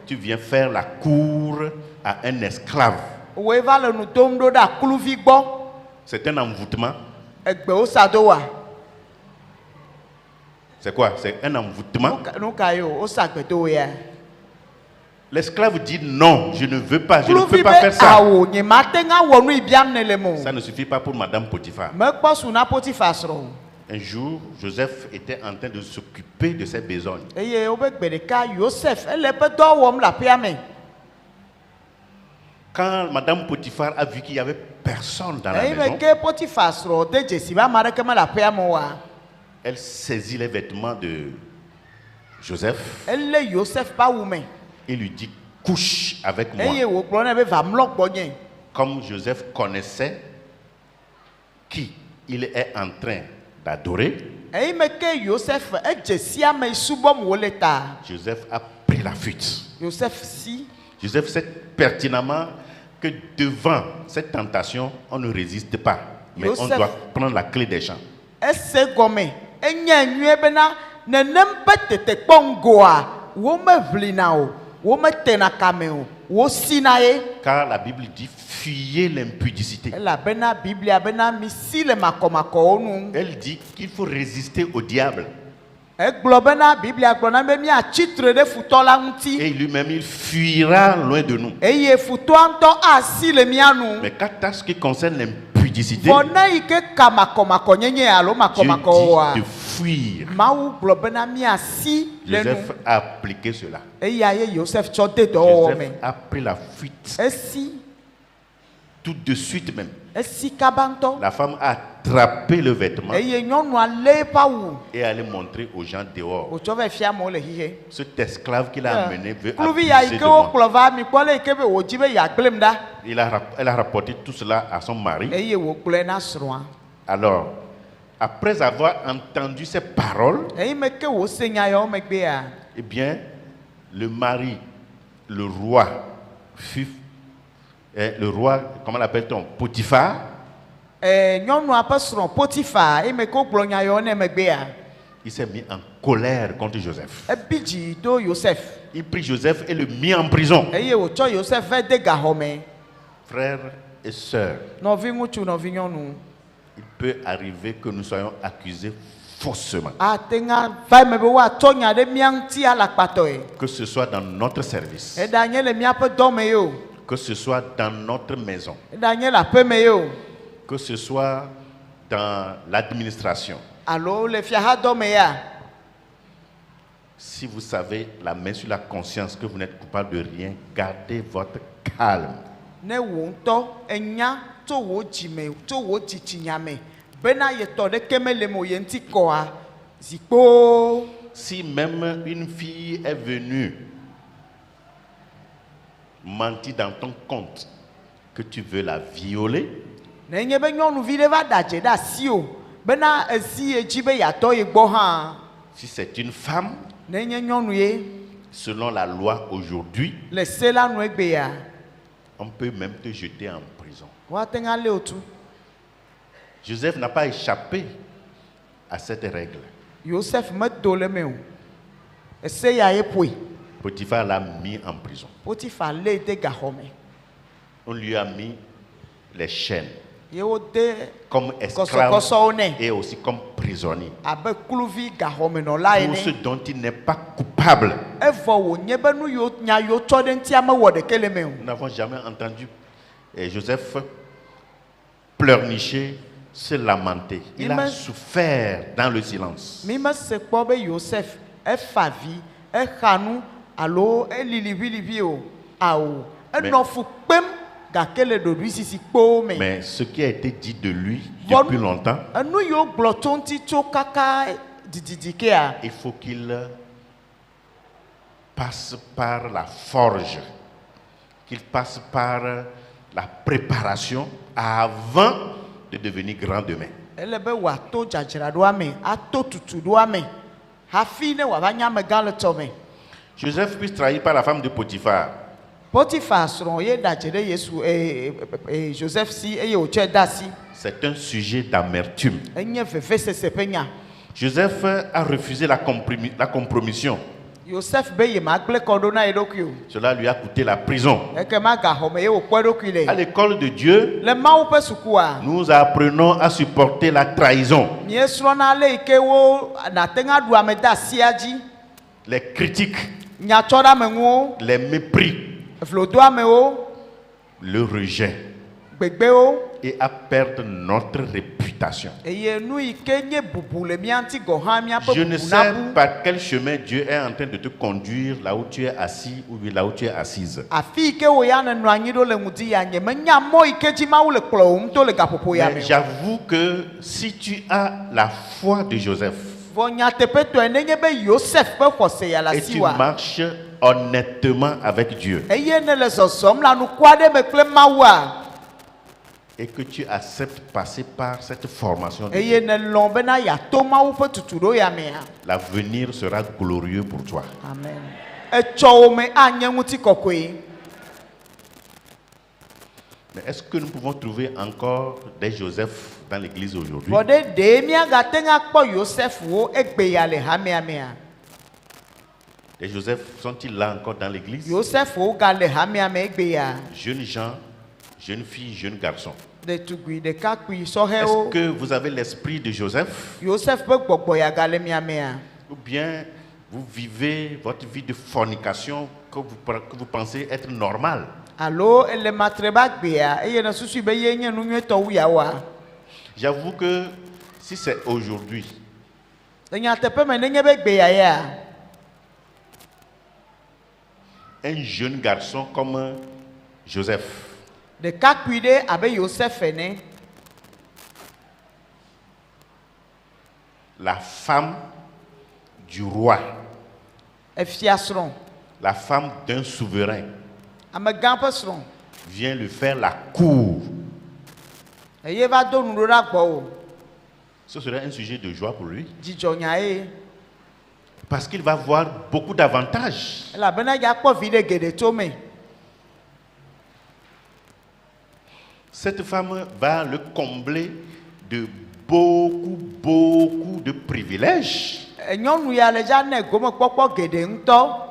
tu viens faire la cour à un esclave. C'est un envoûtement. C'est quoi? C'est un envoûtement. L'esclave dit non, je ne veux pas, je ne peux pas faire ça. Ça ne suffit pas pour Madame Potiphar. Un jour, Joseph était en train de s'occuper de ses besognes. Quand Madame Potiphar a vu qu'il n'y avait personne dans la maison, elle saisit les vêtements de Joseph et lui dit, couche avec moi. Comme Joseph connaissait qui il est en train d'adorer, Joseph a pris la fuite. Joseph sait pertinemment que devant cette tentation, on ne résiste pas, mais on doit prendre la clé des champs. enye nyue bena nenem petete kpongoa wo me vlina o wo me tena kame o wo sina ye. Car la Bible dit fuyez l'impudicité. La bena Biblia bena mi si le makomako onu. Elle dit qu'il faut résister au diable. E glo bena Biblia glo na be mi a titre de futo la nti. Et lui-même il fuira loin de nous. E ye futo anto a si le mianu. Mais quant à ce qui concerne l'impudicité, Bona ike kamakomako nyenye alo Dieu makomako wa. dit de fuir. Maou glo bena mi a si le nu. Joseph a appliqué cela. E ya ye Joseph chote do Joseph me. a pris la fuite E si tout de suite même. kabanto. La femme a attrapé le vêtement E ye nyɔnu ale pa wu. et allé montrer aux gens dehors. O tsɔ ve fia mo le hihe. Cet esclave qu'il a amené veut Kluvi ya abuser ike de wo moi. kplɔ va mi kpɔ le ike be wo dzi be ya gblem da. Elle a rapporté tout cela à son mari. Eye wo gblɔe na srɔ̃a. Alors, après avoir entendu ces paroles, Eyi me ke wo se nya yawo megbea. eh bien, le mari, le roi, comment l'appelle-t-on, Potiphar, Nyɔnua ƒe srɔ̃ Potifa eyi me ke wo gblɔ nya yawo ne megbea. il s'est mis en colère contre Joseph. Ebi dzi do Joseph. Il prit Joseph et le mit en prison. Eye wotsɔ Joseph ve de gaxɔme. Frères et sœurs, Nɔvi ŋutsu nɔvi nyɔnu. il peut arriver que nous soyons accusés faussement, Ate ŋa va eme be woatsɔ nya ɖe mía ŋuti ala kpatɔe. que ce soit dans notre service, Eɖa nye le míaƒe dɔ me ye o. que ce soit dans notre maison, Eɖa nye le aƒe me ye o. que ce soit dans l'administration. Alo le fiahadɔ me ya. Si vous savez la main sur la conscience que vous n'êtes coupable de rien, gardez votre calme. Ne wo ŋutɔ enya tso wo dzime tso wo tsitsinya me bena yetɔ ɖeke mele me o ye ŋuti kɔa zikpo. Si même une fille est venue mentir dans ton compte que tu veux la violer, Nenye be nyɔnuvi ɖe va ɖe adze ɖe asi o bena ezi edzi be yeatɔ ye gbɔ hã. si c'est une femme, Nenye nyɔnu ye selon la loi aujourd'hui, le se la nu egbea on peut même te jeter en prison. woate ŋa lé o tu. Joseph n'a pas échappé à cette règle. Joseph medo le me o. Ese ya ye ƒoe. Potiphar l'a mis en prison. Potifa lé de gaxɔme. On lui a mis les chaînes Ye wo de comme esclave kɔsɔkɔsɔwo nɛ et aussi comme prisonnier. abe kluvi gaxɔmenɔla Pour ce ene. dont il n'est pas coupable. Evɔ wònye be nu yiwo nya yiwo tsɔ ɖe ŋutia mewɔ ɖeke le me o. Nous n'avons jamais entendu Joseph pleurnicher, se lamenter. Il a Amen. souffert dans le silence. Mi me se kpɔ be Joseph efa vi exa nu alo eliliʋiliʋi o awo enɔ fu kpem gake le ɖoɖoe sisi kpoo me. Mais ce qui a été dit de lui Bon. depuis longtemps, Enu yiwo gblɔ tso ŋuti tso kaka dididi kea il faut qu'il passe par la forge, qu'il passe par la préparation avant de devenir grand demain. ele be wòato dzadzraɖoa me ato tutuɖoa me hafi ne wòava nye amegã le tɔ me. Joseph fut trahi par la femme de Potiphar. Potifa srɔ̃ ye ɖe adze ɖe Yesu Joseph si eye wòtsɔe de asi. C'est un sujet d'amertume. Enye vevesese ƒe nya. Joseph a refusé la compromission. Joseph be ye magble kɔ ɖo na ye ɖokui o. Cela lui a coûté la prison. Ekema gaxɔme ye wòkpɔ eɖokui À le. l'école de Dieu, Le Mawu ƒe sukua nous apprenons à supporter la trahison, miesrɔ̃na le yi ke wo nate ŋa ɖu ame de asia dzi. les critiques, Nyatsɔɖeameŋuwo, les mépris, vlodoamewo, le rejet gbegbewo. et à perdre notre réputation. Eye nu yi ke nye bubu le mía ŋuti gɔ hã míaƒe Je ne bubu sais nabu. par quel chemin Dieu est en train de te conduire là où tu es assis ou là où tu es assise. Afi yi ke wo ya nenɔ anyi ɖo le ŋdi ya nye menya mɔ yi ke dzi Mawu le kplɔ wo ŋuto le gaƒoƒo ya me. Mais j'avoue que si tu as la foi de Joseph Vɔ nyateƒetɔe nenye be Joseph ƒe xɔse ya le et asi tu wa. marches honnêtement avec Dieu Eye ne le zɔzɔm le nuku aɖe me kple Mawua. et que tu acceptes passer par cette formation, de Eye Dieu, ne lɔ̃ bena yeato Mawu ƒe tutuɖo ya mea. l'avenir sera glorieux pour toi. Amen. Etsɔ wo me anye ŋuti kɔkɔe. Mais est-ce que nous pouvons trouver encore des Joseph dans l'église aujourd'hui? Bode de miaga tenga kpo Joseph wo egbe ya le hameamea. Les Joseph sont-ils là encore dans l'église? Joseph wo ga le hameame egbe ya. Jeunes gens, jeunes filles, jeunes garçons. De tugui de kakui so he Est-ce o. que vous avez l'esprit de Joseph? Joseph be gbogbo ya ga le miamea. Ou bien vous vivez votre vie de fornication que vous pensez être normale? Allo ele matreba gbe ya eye na susu be ye nye nu nyeto wu ya wa. J'avoue que si c'est aujourd'hui, Enya tepe me nenye be gbe ya. un jeune garçon comme Joseph, De kakui de abe Joseph ene. la femme du roi, Efiasron. la femme d'un souverain, Amegan pe sron. vient lui faire la cour, Eye va do nu ra gbo o. ce serait un sujet de joie pour lui, Jijo nya e. parce qu'il va avoir beaucoup d'avantages. La bena ya kpo vi de gede to me. Cette femme va le combler de beaucoup de privilèges. Nyɔnu ya le dza ne gome kpɔkpɔ geɖe ŋutɔ.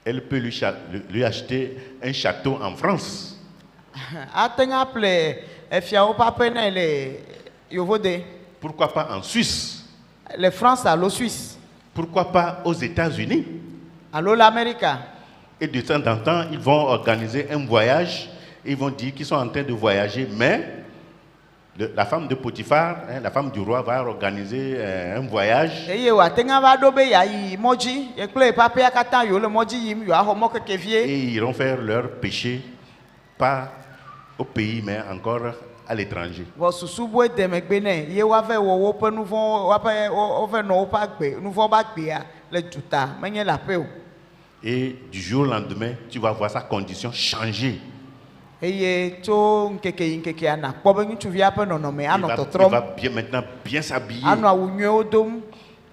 Elle peut lui acheter un château en France. Ate ŋa ƒle efiawo ƒe aƒe ne le Yovode, Pourquoi pas en Suisse? le France alo Suisse, Pourquoi pas aux États-Unis? alo l'América. Et de temps en temps, ils vont organiser un voyage. Ils vont dire qu'ils sont en train de voyager, mais la femme de Potiphar, la femme du roi, va organiser un voyage. Eye wo ate ŋa va ɖo be yeayi mɔdzi, ye kple eƒe aƒea katã yewo le mɔdzi yim, yewoaxɔ mɔ keke vie. Et ils iront faire leur péché, pas au pays, mais encore à l'étranger. Vɔ susu bo de megbe ne ye woave wɔ woƒe nu vɔ woave nɔ woƒe agbe nu vɔ ƒe agbea le duta menye le aƒe o. Et du jour au lendemain, tu vas voir sa condition changer. Eye tso nkeke yi nkekea nakpɔ be ŋutsuvia ƒe nɔnɔme Il anɔ va tɔtrɔm, maintenant bien s'habiller. anɔ awu nyuiwo dom.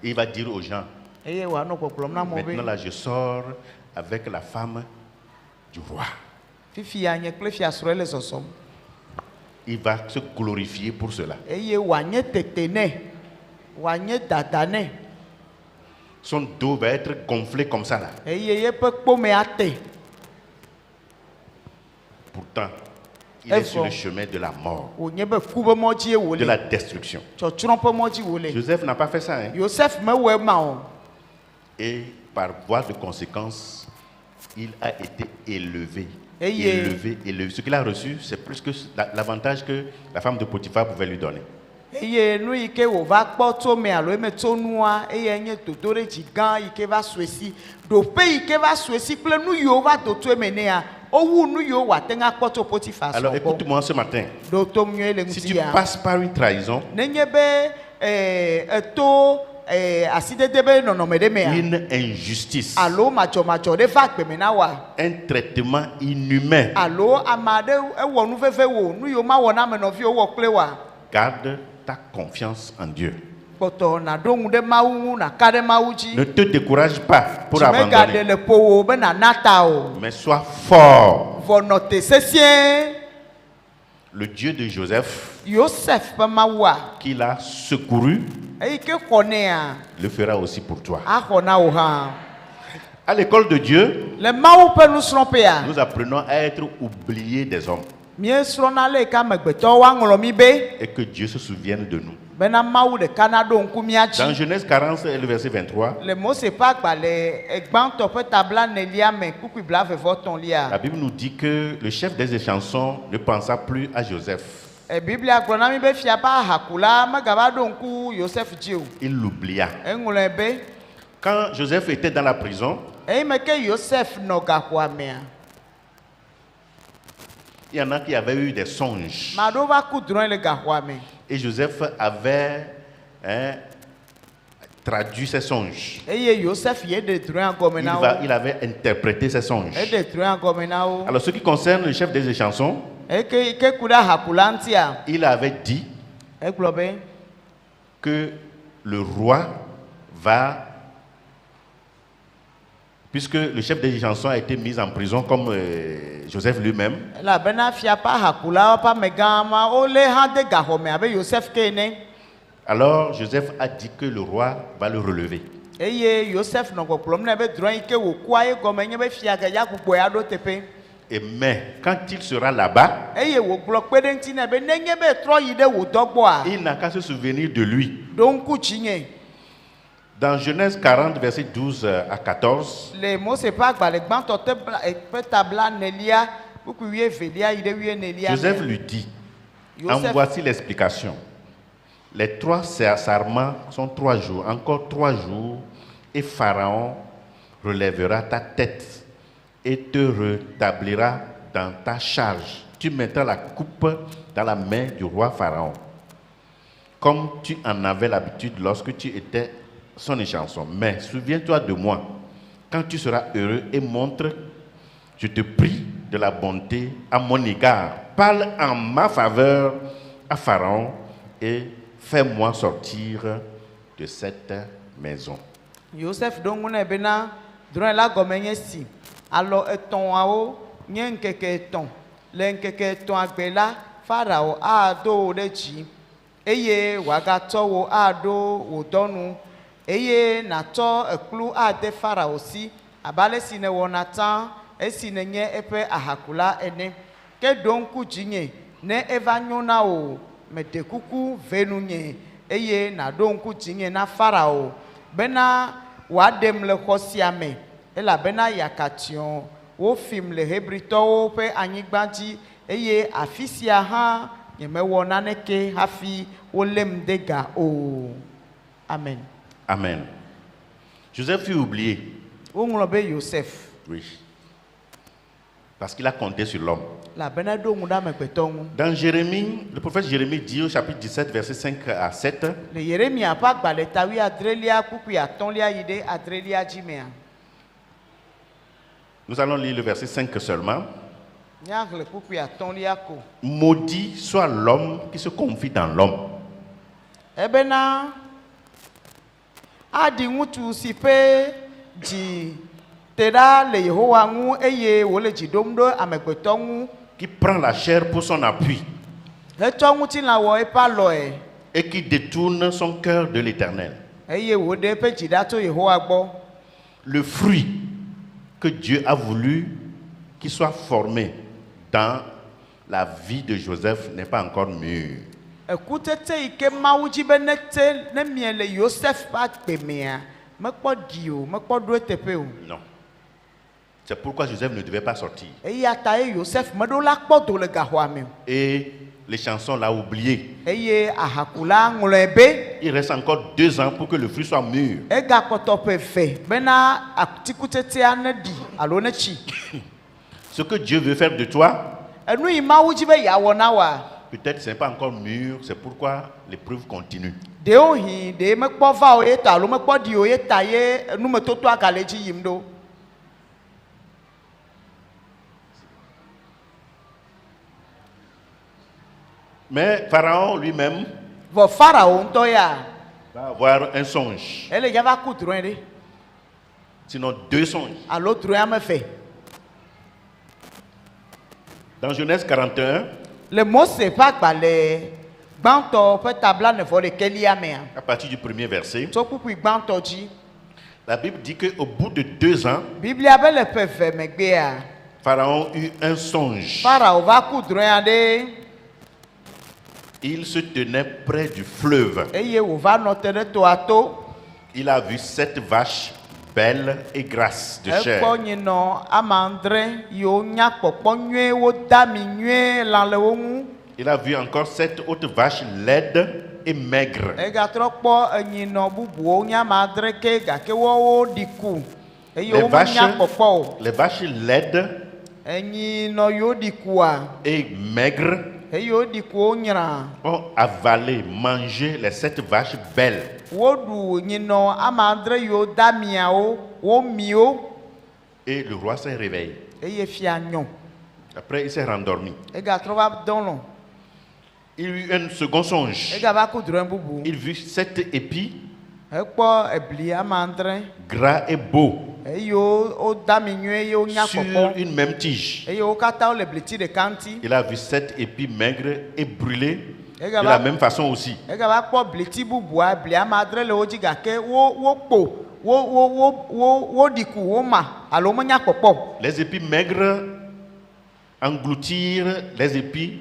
Et il va dire aux gens, Eye wòanɔ gbɔgblɔm na amewo maintenant be là, je sors avec la femme du roi. fifia nye kple fiasrɔ̃e le zɔzɔm. Il va se glorifier pour cela. Eye wòanye tete nɛ, wòanye dada nɛ. Son dos va être gonflé comme ça là. Eye yeƒe kpome ate. Pourtant, il est sur le chemin de la mort, Wònye be ku be mɔdzie de wòle, la destruction. tsɔtsrɔ̃ ƒe mɔdzi wòle. Joseph n'a pas fait ça. Hein? Joseph mewɔe ma o. Et par voie de conséquence, il a été élevé. Eye. Élevé. Ce qu'il a reçu, c'est plus que l'avantage que la femme de Potiphar pouvait lui donner. Eye nu yi ke wòva kpɔ tso me alo eme tso nua, eye nye dodoɖedzi gã yi ke va su esi. Ɖoƒe yi ke va su esi kple nu yiwo va do tso eme nea, owu nu yiwo wòate ŋa kpɔ tso Potifar Alors sɔ gbɔ. écoute-moi ce matin. Ɖo tom nyuie le Si tu ŋutia. passes par une trahison, Nenye be eto asidede be nɔnɔme ɖe mea, une injustice, alo madzɔmadzɔ ɖe va gbeme na wa, un traitement inhumain, alo ame aɖe ewɔ nu veve wo, nu yiwo ma wɔ na ame nɔviwo wɔ kple wa, garde ta confiance en Dieu. kpɔtɔ naɖo ŋu ɖe Mawu ŋu, naka ɖe Mawu dzi. Ne te décourage pas pour Megaɖe abandonner, le ƒo wo be nana ta o. mais sois fort. Vɔ nɔ te sesĩe. Le Dieu de Joseph, Joseph ƒe Mawua, qui l'a secouru, eyi ke xɔ nɛa, le fera aussi pour toi. axɔ na wo hã. À l'école de Dieu, Le Mawu ƒe nusrɔ̃ƒea, nous apprenons à être oubliés des hommes míesrɔ̃na le yi ke amegbetɔwo aŋlɔ mi be, et que Dieu se souvienne de nous. bena Mawu ɖeka naɖo ŋku mía Dans dzi. Genèse 40 et le verset 23, Le Mose ƒe agbalẽ gbãtɔ ƒe tabla nelia me kpukpui blaeve-vɔ-tɔ̃lia. la Bible nous dit que le chef des échansons ne pensa plus à Joseph. Biblia gblɔ na mi be fia ƒe ahakula megava ɖo ŋku Joseph dzi o. Il l'oublia. Eŋlɔe be, Quand Joseph était dans la prison, eyi me ke Joseph nɔ gaxɔa mea, il y en a qui avaient eu des songes. maɖewo va ku drɔ̃e le gaxɔa me. Et Joseph avait traduit ses songes. Eye Joseph ye ɖe drɔ̃a gɔme na wo. Il avait interprété ses songes. Eɖe drɔ̃a gɔme na wo. Alors, ce qui concerne le chef des échansons, Eke ke ku ɖe ahakula ŋutia, il avait dit egblɔ be, que le roi va, puisque le chef des chansons a été mis en prison comme Joseph lui-même. elabena fiapa hakulawo ƒe amegã ma wolé hã de gaxɔme abe Joseph ke ene. Alors Joseph a dit que le roi va le relever. Eye Joseph nɔ gbɔgblɔm nɛ be drɔ̃ yi ke wòkua ye gɔme nye be fiagɛdza gbogboe aɖo teƒe. Et mais quand il sera là-bas, Eye wògblɔ kpe ɖe ŋuti nɛ be nenye be trɔ yi ɖe wò dɔ gbɔa, il n'a qu'à se souvenir de lui. ɖo ŋku dzi nye. Dans Genèse 40, versets 12 à 14, Le Mose ƒe agbalẽ gbãtɔ ƒe tabla nelia kpukpui wuievelia yi ɖe wuienelia Joseph me. lui dit, en Joseph voici l'explication. Les 3 sarments sont 3 jours, encore 3 jours, et Pharaon relèvera ta tête et te rétablira dans ta charge. Tu mettras la coupe dans la main du roi Pharaon, comme tu en avais l'habitude lorsque tu étais son échanson. Mais souviens-toi de moi, quand tu seras heureux et montre, je te prie de la bonté à mon égard. Parle en ma faveur à Pharaon et fais-moi sortir de cette maison. Joseph ɖo ŋu nɛ bena drɔ̃e la gɔme nye si. Alɔ etɔ̃awo nye ŋkeke etɔ̃. Le ŋkeke etɔ̃a gbe la, Farao aɖo wò ɖe dzi eye wòagatsɔ wò aɖo wò dɔnu eye nàtsɔ ekplu ade Farao si abe ale si nèwɔna tsã esi nènye eƒe ahakula ene. Ke ɖo ŋku dzinye ne eva nyo na wò, meɖe kuku ve nunye eye nàɖo ŋku dzinye na Farao bena wòaɖem le xɔ sia me elabena yakatio wofim le Hebritɔwo ƒe anyigba dzi eye afi sia hã nyemewɔ naneke hafi wolém de ga o. Amen. Amen. Joseph fut oublié. Woŋlɔ be Joseph Oui. Parce qu'il a compté sur l'homme. labena ɖo ŋu ɖe amegbetɔ ŋu. Dans Jérémie, le prophète Jérémie dit au chapitre 17, versets 5 à 7, Le Yeremia ƒe agbalẽ ta wuiadrelia kpukpui atɔ̃lia yi ɖe adrelia dzi mea. nous allons lire le verset 5 seulement. Míaxlẽ kpukpui atɔ̃lia ko. Maudit soit l'homme qui se confie dans l'homme. Ebena aɖi ŋutsu si ƒe dzi te ɖa le Yehowa ŋu eye wòle dzi ɖom ɖe amegbetɔ ŋu. Qui prend la chair pour son appui Hetsɔ ŋutilã wɔ eƒe alɔe et qui détourne son cœur de l'Éternel. eye wòɖe eƒe dzi ɖa tso Yehowa gbɔ. Le fruit que Dieu a voulu qu'il soit formé dans la vie de Joseph n'est pas encore mûr. Ekutete yi ke Mawu dzi be nete ne mie le Joseph ƒe agbe mea mekpɔ ɖi o, mekpɔ ɖo eteƒe o. Non. C'est pourquoi Joseph ne devait pas sortir. Eya ta ye Joseph meɖo la kpɔ do le gaxɔa me o. Et les chansons l'ont oublié. Eye ahakula ŋlɔe be Il reste encore 2 ans pour que le fruit soit mûr. egakpɔtɔ ƒe eve bena atikutsetsea neɖi alo netsi. Ce que Dieu veut faire de toi, Enu yi Mawu dzi be yeawɔ na woa, peut-être ce n'est pas encore mûr, c'est pourquoi l'épreuve continue. ɖewohi ɖe mekpɔ va o ye ta alo mekpɔ ɖi o ye ta ye numetotoa gale dzi yim ɖo. Mais Pharaon lui-même Vɔ Farao ŋutɔ ya, va avoir un songe, ele dza va ku drɔ̃e ɖe sinon 2 songes. alo drɔ̃e ame eve. Dans Genèse 41, Le Mose ƒe agbalẽ gbãtɔ ƒe tabla nevɔ-ɖekelia mea, à partir du premier verset, tso kpukpui gbãtɔ dzi, la Bible dit qu'au bout de 2 ans, Biblia be le ƒe eve megbea, Pharaon eut un songe. Farao va ku drɔ̃ea ɖe Il se tenait près du fleuve. eye wòva nɔ te ɖe toa to. Il a vu 7 vaches belles et grasses de chair. Ekpɔ nyinɔ amandre yiwo nya kpɔkpɔ nyuie woda mi nyuie lã le wo ŋu. Il a vu encore 7 autres vaches laides et maigres. Egatrɔ kpɔ enyinɔ bubuwo nye amandre ke gake woawo ɖi ku eye Les womenya kpɔkpɔ o. vaches laides Enyinɔ yiwo ɖi kua et maigres eye woɖi kuwo nyra. ont avalé, mangé les 7 vaches belles. Woɖu nyinɔ amandre yiwo da miawo womiwo Et le roi s'est réveillé. eye fia nyɔ. Après, il s'est rendormi. Egatrɔ va dɔlɔ. Il eut un second songe. Egava ku drɔ̃e bubu. Il vit 7 épis ekpɔ ebli amandre gras et beau, eyo o dami nyuie yo nya sur kpɔkpɔ une même tige. eyo kata o le bliti de kanti Il a vu 7 épis maigres et brûlés de Ega la ba- même façon aussi. ega va kpɔ bliti bubua bli amandre le wo dzi gake wo kpo wo diku wo ma alo wo menya kpɔkpɔ Les épis maigres engloutirent les épis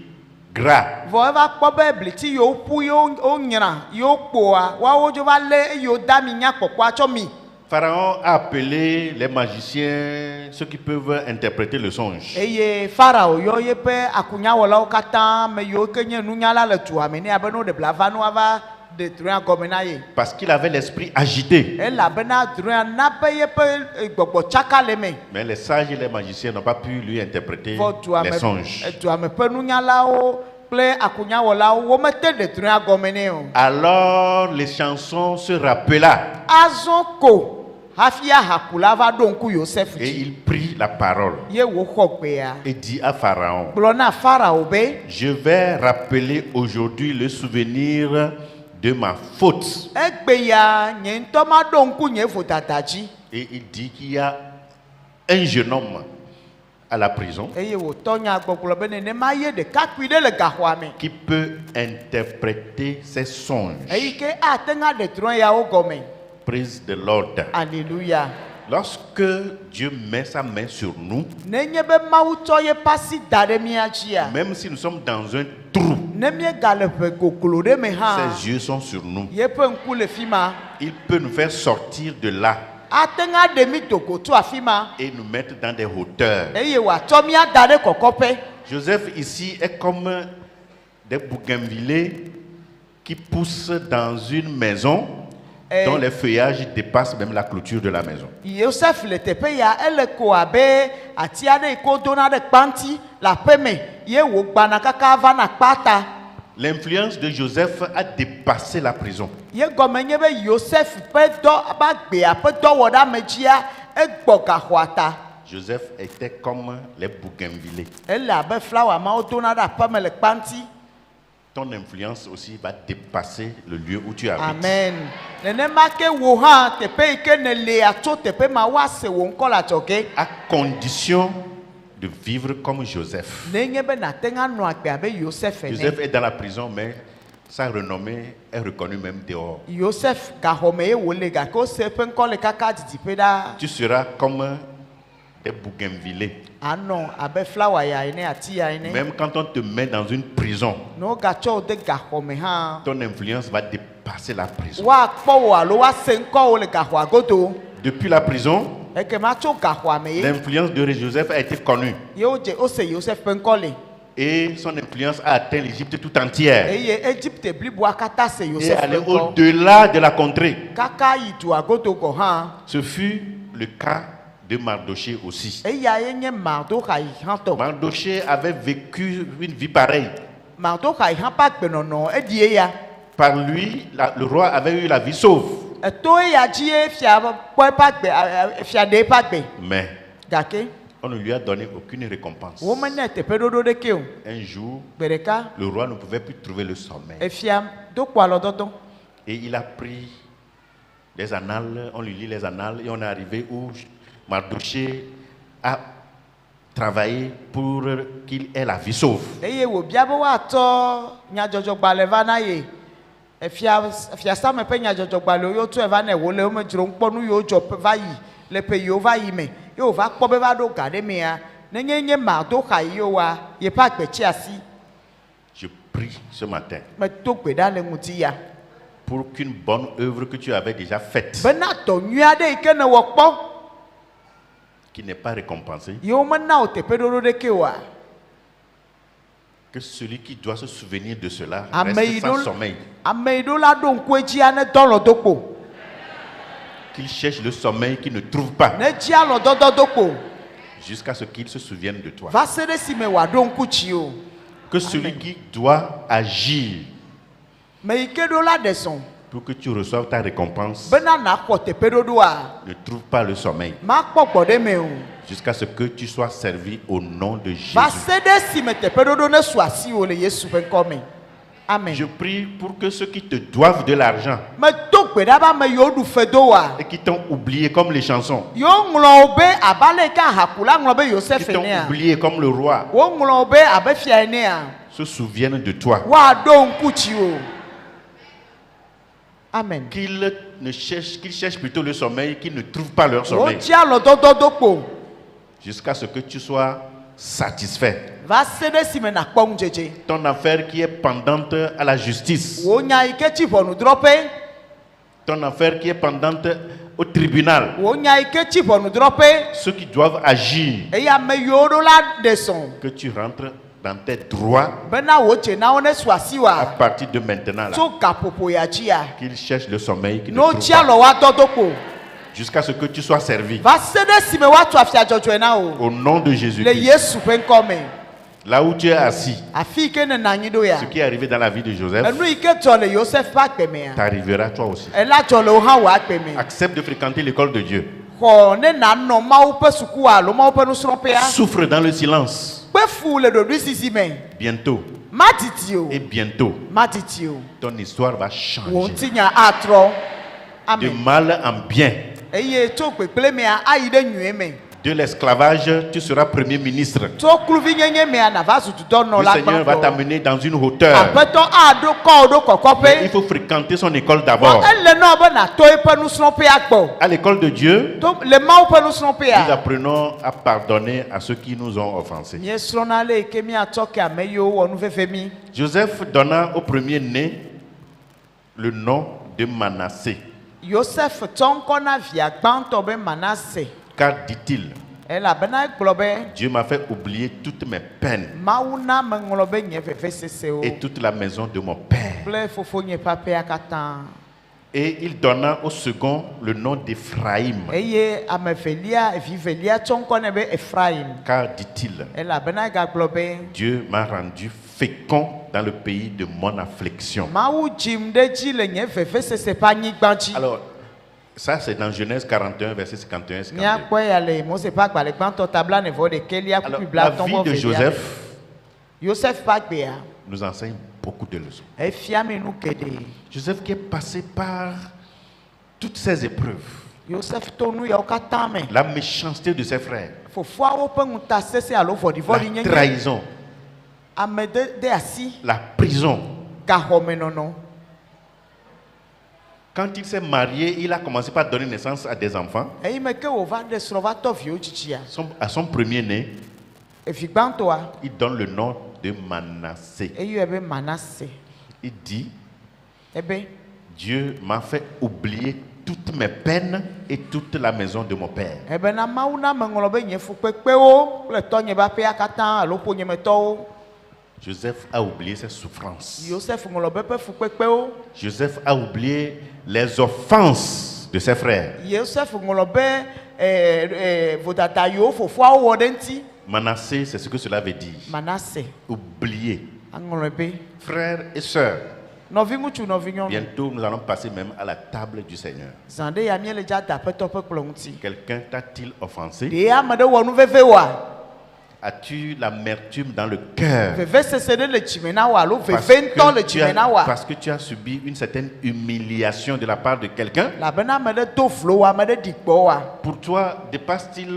gras. vɔ eva kpɔ be bliti yo ƒu yo nyra yo kpoa woawo dzo va lé eyo dami nya kpɔkpɔa tsɔ mi. Pharaon a appelé les magiciens, ceux qui peuvent interpréter le songe. Eye Farao yɔ yeƒe akunyawɔlawo katã me yiwo ke nye nunyala le dua me nɛ abe no ɖe blava no ava de drɔ̃a gɔme na ye. Parce qu'il avait l'esprit agité. Elabena drɔ̃a na be yeƒe gbɔgbɔ tsaka le me. Mais les sages et les magiciens n'ont pas pu lui interpréter Vɔ les songes. dua me ƒe nunyalawo kple akunyawɔlawo womete ɖe drɔ̃a gɔme nɛ o. Alors les chansons se rappela Azɔ ko hafi ahakula va ɖo ŋku Yosef et dzi. il prit la parole Ye wòxɔ gbea. et dit à Pharaon, Gblɔ na Farao be. je vais rappeler aujourd'hui le souvenir de ma faute. Egbe ya nye ŋutɔ ma ɖo ŋku nye vodada dzi. Et il dit qu'il y a un jeune homme à la prison Eye wòtɔ nya gbɔgblɔ be nenema ye ɖekakpui ɖe le gaxɔa me. qui peut interpréter ses songes. Eyi ke ate ŋa ɖe drɔ̃ yawo gɔme. Praise the Lord. Alléluia. Lorsque Dieu met sa main sur nous, Nenye be Mawu tsɔ yeƒe asi da ɖe mía dzia. même si nous sommes dans un trou, Ne míegale ʋe goglo ɖe me hã. ses yeux sont sur nous. Yeƒe ŋku le fi ma. Il peut nous faire sortir de là Ate ŋa ɖe mí do go tso afi ma. et nous mettre dans des hauteurs. Eye wòatsɔ mía da ɖe kɔkɔƒe. Joseph ici est comme des bougainvillées qui poussent dans une maison dont les feuillages dépassent même la clôture de la maison. Yosef le teƒe ya ele ko abe ati aɖe yi ke wodona ɖe kpanti le aƒe me ye wògbana kaka va na kpata. L'influence de Joseph a dépassé la prison. Ye gɔme nye be Yosef ƒe dɔ ba gbea ƒe dɔwɔɖamedzia egbɔ gaxɔa ta. Joseph était comme les bougainvillées. Ele abe flawa ma wodona ɖe aƒe me le kpanti. Ton influence aussi va dépasser le lieu où tu habites. Amen. Nenema ke wo hã teƒe yi ke ne lea tso teƒe ma woase wò ŋkɔ le adzɔge. À condition de vivre comme Joseph. Nenye be nate ŋa nɔ agbe abe Yosef Joseph ene. est dans la prison, mais sa renommée est reconnue même dehors. Yosef gaxɔme ye wòle gake wose eƒe ŋkɔ le kaka didiƒe ɖaa. Tu seras comme des bougainvillées. Anɔ abe flawa ya ene ati ya ene. Même quand on te met dans une prison, Ne wogatsɔ wo de gaxɔme hã. ton influence va dépasser la prison. Woakpɔ wo alo woase ŋkɔ wo le gaxɔa godo. Depuis la prison, Ekema tso gaxɔa me ye. l'influence de Joseph a été connue. Ye wose Yosef ƒe ŋkɔ le. Et son influence a atteint l'Égypte tout entière. Eye Egypte bliboa katã se Et Yosef allé ƒe ŋkɔ. au-delà de la contrée. Kaka yi dua godo gɔ hã. Ce fut le cas de Mardoché aussi. Eya ye nye Mardoxai hã tɔ. Mardoché avait vécu une vie pareille. Mardoxai hã ƒe agbenɔnɔ eɖi eya. Par lui, le roi avait eu la vie sauve. Eto eya dzi ye fia kpɔ eƒe agbe fia ɖe eƒe agbe. Mais Gake on ne lui a donné aucune récompense. womene teƒeɖoɖo ɖeke o. Un jour, Gbe ɖeka le roi ne pouvait plus trouver le sommeil. efia do kpo alɔdɔdɔ. Et il a pris les annales, on lui lit les annales et on est arrivé où Mardoché a travaillé pour qu'il ait la vie sauve. Eye wòbia be woatɔ nyadzɔdzɔgbalẽ va na ye. Fiasa me ƒe nyadzɔdzɔgbalẽ yiwo tsɔe va nɛ wòle womedzro ŋkpɔ nu yiwo dzɔ va yi le ƒe yiwo va yi me ye wòva kpɔ be va ɖo ga ɖe mea nenye nye Mardoxai yewoa yeƒe agbetsi asi. Je prie ce matin Meto gbe ɖa le ŋuti ya pour qu'une bonne œuvre que tu avais déjà faite, bena dɔ nyui aɖe yi ke ne wɔ kpɔ qui n'est pas récompensée, yewo mena wo teƒeɖoɖo ɖeke oa. que celui qui doit se souvenir de cela Ame reste yi sans ɖo sommeil, ame yi ɖo la ɖo ŋku edzia ne dɔ lɔ do kpo qu'il cherche le sommeil qu'il ne trouve pas, ne dzi alɔdɔdɔ do kpo jusqu'à ce qu'il se souvienne de toi. va se ɖe si me wòaɖo ŋku tsi o. Que celui qui doit agir Me yi ke ɖo la ɖe zɔ pour que tu reçoives ta récompense bena nàxɔ teƒeɖoɖoa ne trouve pas le sommeil, makpɔ gbɔ ɖe me o. jusqu'à ce que tu sois servi au nom de Va Jésus. se ɖe si me teƒeɖoɖo ne su asi wo le Yesu ƒe ŋkɔ me. Amen. Je prie pour que ceux qui te doivent de l'argent Medo kpe ɖa be ame yiwo ɖu fedo wa. et qui t'ont oublié comme les chansons, Yo ŋlɔ wo be abale ka hakula ŋlɔ be qui Yosef t'ont enea. oublié comme le roi, Wo ŋlɔ wo be abe fia enea. se souviennent de toi. Wa ɖo ŋku tsi wo. Amen. Qu'ils cherchent plutôt le sommeil, qu'ils ne trouvent pas leur Wo sommeil, tsi alɔdododo kpo. jusqu'à ce que tu sois satisfait. Va se ɖe si me nakpɔ ŋudzedze. Ton affaire qui est pendante à la justice, Wo nya yi ke tsi ʋɔnudrɔƒe. ton affaire qui est pendante au tribunal, Wo nya yi ke tsi ʋɔnudrɔƒe. ceux qui doivent agir, Eye ame yiwo ɖo la ɖe sɔn. que tu rentres dans tes droits Bena wo dze na wo ne su asi à wa. partir de maintenant, là, Tso gaƒoƒo ya dzia. qu'ils cherchent le sommeil, qu'ils ne No trouvent tsi pas, alɔ wa dodo kpo. jusqu'à ce que tu sois servi. Va se ɖe si me woatu afia dzɔdzɔe na wo. Au nom de Le Jésus-Christ, Yesu ƒe ŋkɔ me. là où tu es assis, Afi yi ke nena anyi ɖo ya. ce qui est arrivé dans la vie de Joseph, Enu yi ke dzɔ le Yosef ƒe agbe mea. t'arrivera toi aussi. Ela dzɔ le wo hã wo agbe me. Accepte de fréquenter l'école de Dieu. Xɔ ne nanɔ Mawu ƒe suku alo Mawu ƒe nusrɔ̃ƒea. Souffre dans le silence. Kpe fu le ɖoɖoe sisi me. Bientôt Ma titi o. et bientôt, Ma titi o. ton histoire va Wo changer. ŋutinya atrɔ. De Amen. mal en bien. Eye tso kpekple mea ayi ɖe nyuie me. De l'esclavage, tu seras premier ministre. Tso kluvi nyenye mea nava zu Le dudɔnɔla Seigneur va gbãtɔ. t'amener dans une hauteur. Aƒetɔ aɖo kɔ wo ɖo Mais il kɔkɔƒe. faut fréquenter son école d'abord. Ele nɔ be nato eƒe nusrɔ̃ƒea gbɔ. À l'école de Dieu, To le Mawu ƒe nous nusrɔ̃ƒea. apprenons à pardonner à ceux qui nous ont offensés. Miesrɔ̃na le yi ke miatsɔ ke ame yiwo wɔ nu veve mi. Joseph donna au premier-né le nom de Manassé. Yosef tsɔ ŋkɔ na via gbãtɔ be Manase. Car, dit-il, Elabena egblɔ be Dieu m'a fait oublier toutes mes peines Mawu na meŋlɔ be nye vevesesewo et toute la maison de mon père. kple fofonye ƒe aƒea katã. Et il donna au second le nom d'Éphraïm. Eye ame velia vi velia tsɔ ŋkɔ nɛ be Efraim. Car, dit-il, Elabena egagblɔ be Dieu m'a rendu fécond dans le pays de mon affliction. Mawu dzim ɖe dzi le nye vevesese ƒe anyigba dzi. Alors, ça c'est dans Genèse 41, verset 51 et 52. Míakpɔe ya le Mose ƒe agbalẽ gbãtɔ tabla ne vɔ ɖekelia Alors, kpukpui la blatɔ vie vɔ de velia. Joseph Joseph ƒe agbea nous enseigne beaucoup de leçons. efia mi nu geɖe. Joseph qui est passé par toutes ces épreuves, Joseph to nu yawo katã me. la méchanceté de ses frères, Fofoawo ƒe ŋutasese alo vɔɖivɔɖi la nyenye. trahison, Ame de asi la prison. gaxɔmenɔnɔ. Quand il s'est marié, il a commencé par donner naissance à des enfants. Eyi me ke wòva ɖe srɔ̃ va tɔ viwo tsitsia. À son premier-né, Evi gbãtɔa il donne le nom de Manassé. eyɔe be Manase. Il dit, Ebe Dieu m'a fait oublier toutes mes peines et toute la maison de mon père. ebena Mawu na meŋlɔ be nye fukpekpewo kple tɔnye ƒe aƒea katã alo ƒonyemetɔwo. Joseph a oublié ses souffrances. Joseph ŋlɔ be ƒe fukpekpewo. Joseph a oublié les offenses de ses frères. Joseph ŋlɔ be vodada yiwo fofoawo wɔ ɖe ŋuti. Manassé, c'est ce que cela veut dire. Manase Oublier. aŋlɔe be Frères et sœurs, nɔvi ŋutsu nɔvi nyɔnu. bientôt nous allons passer même à la table du Seigneur. Zã ɖe ya míele dza da aƒetɔ ƒe kplɔ ŋuti. Quelqu'un t'a-t-il offensé? Ɖe ame ɖe wɔ nu veve wa. As-tu l'amertume dans le cœur Vevesese ɖe le dzime na wa alo veve ŋutɔ le dzime na wa. parce que tu as subi une certaine humiliation de la part de quelqu'un? Labena ame ɖe do vlo wa, ame ɖe ɖi gbɔ wa. Pour toi, dépasse-t-il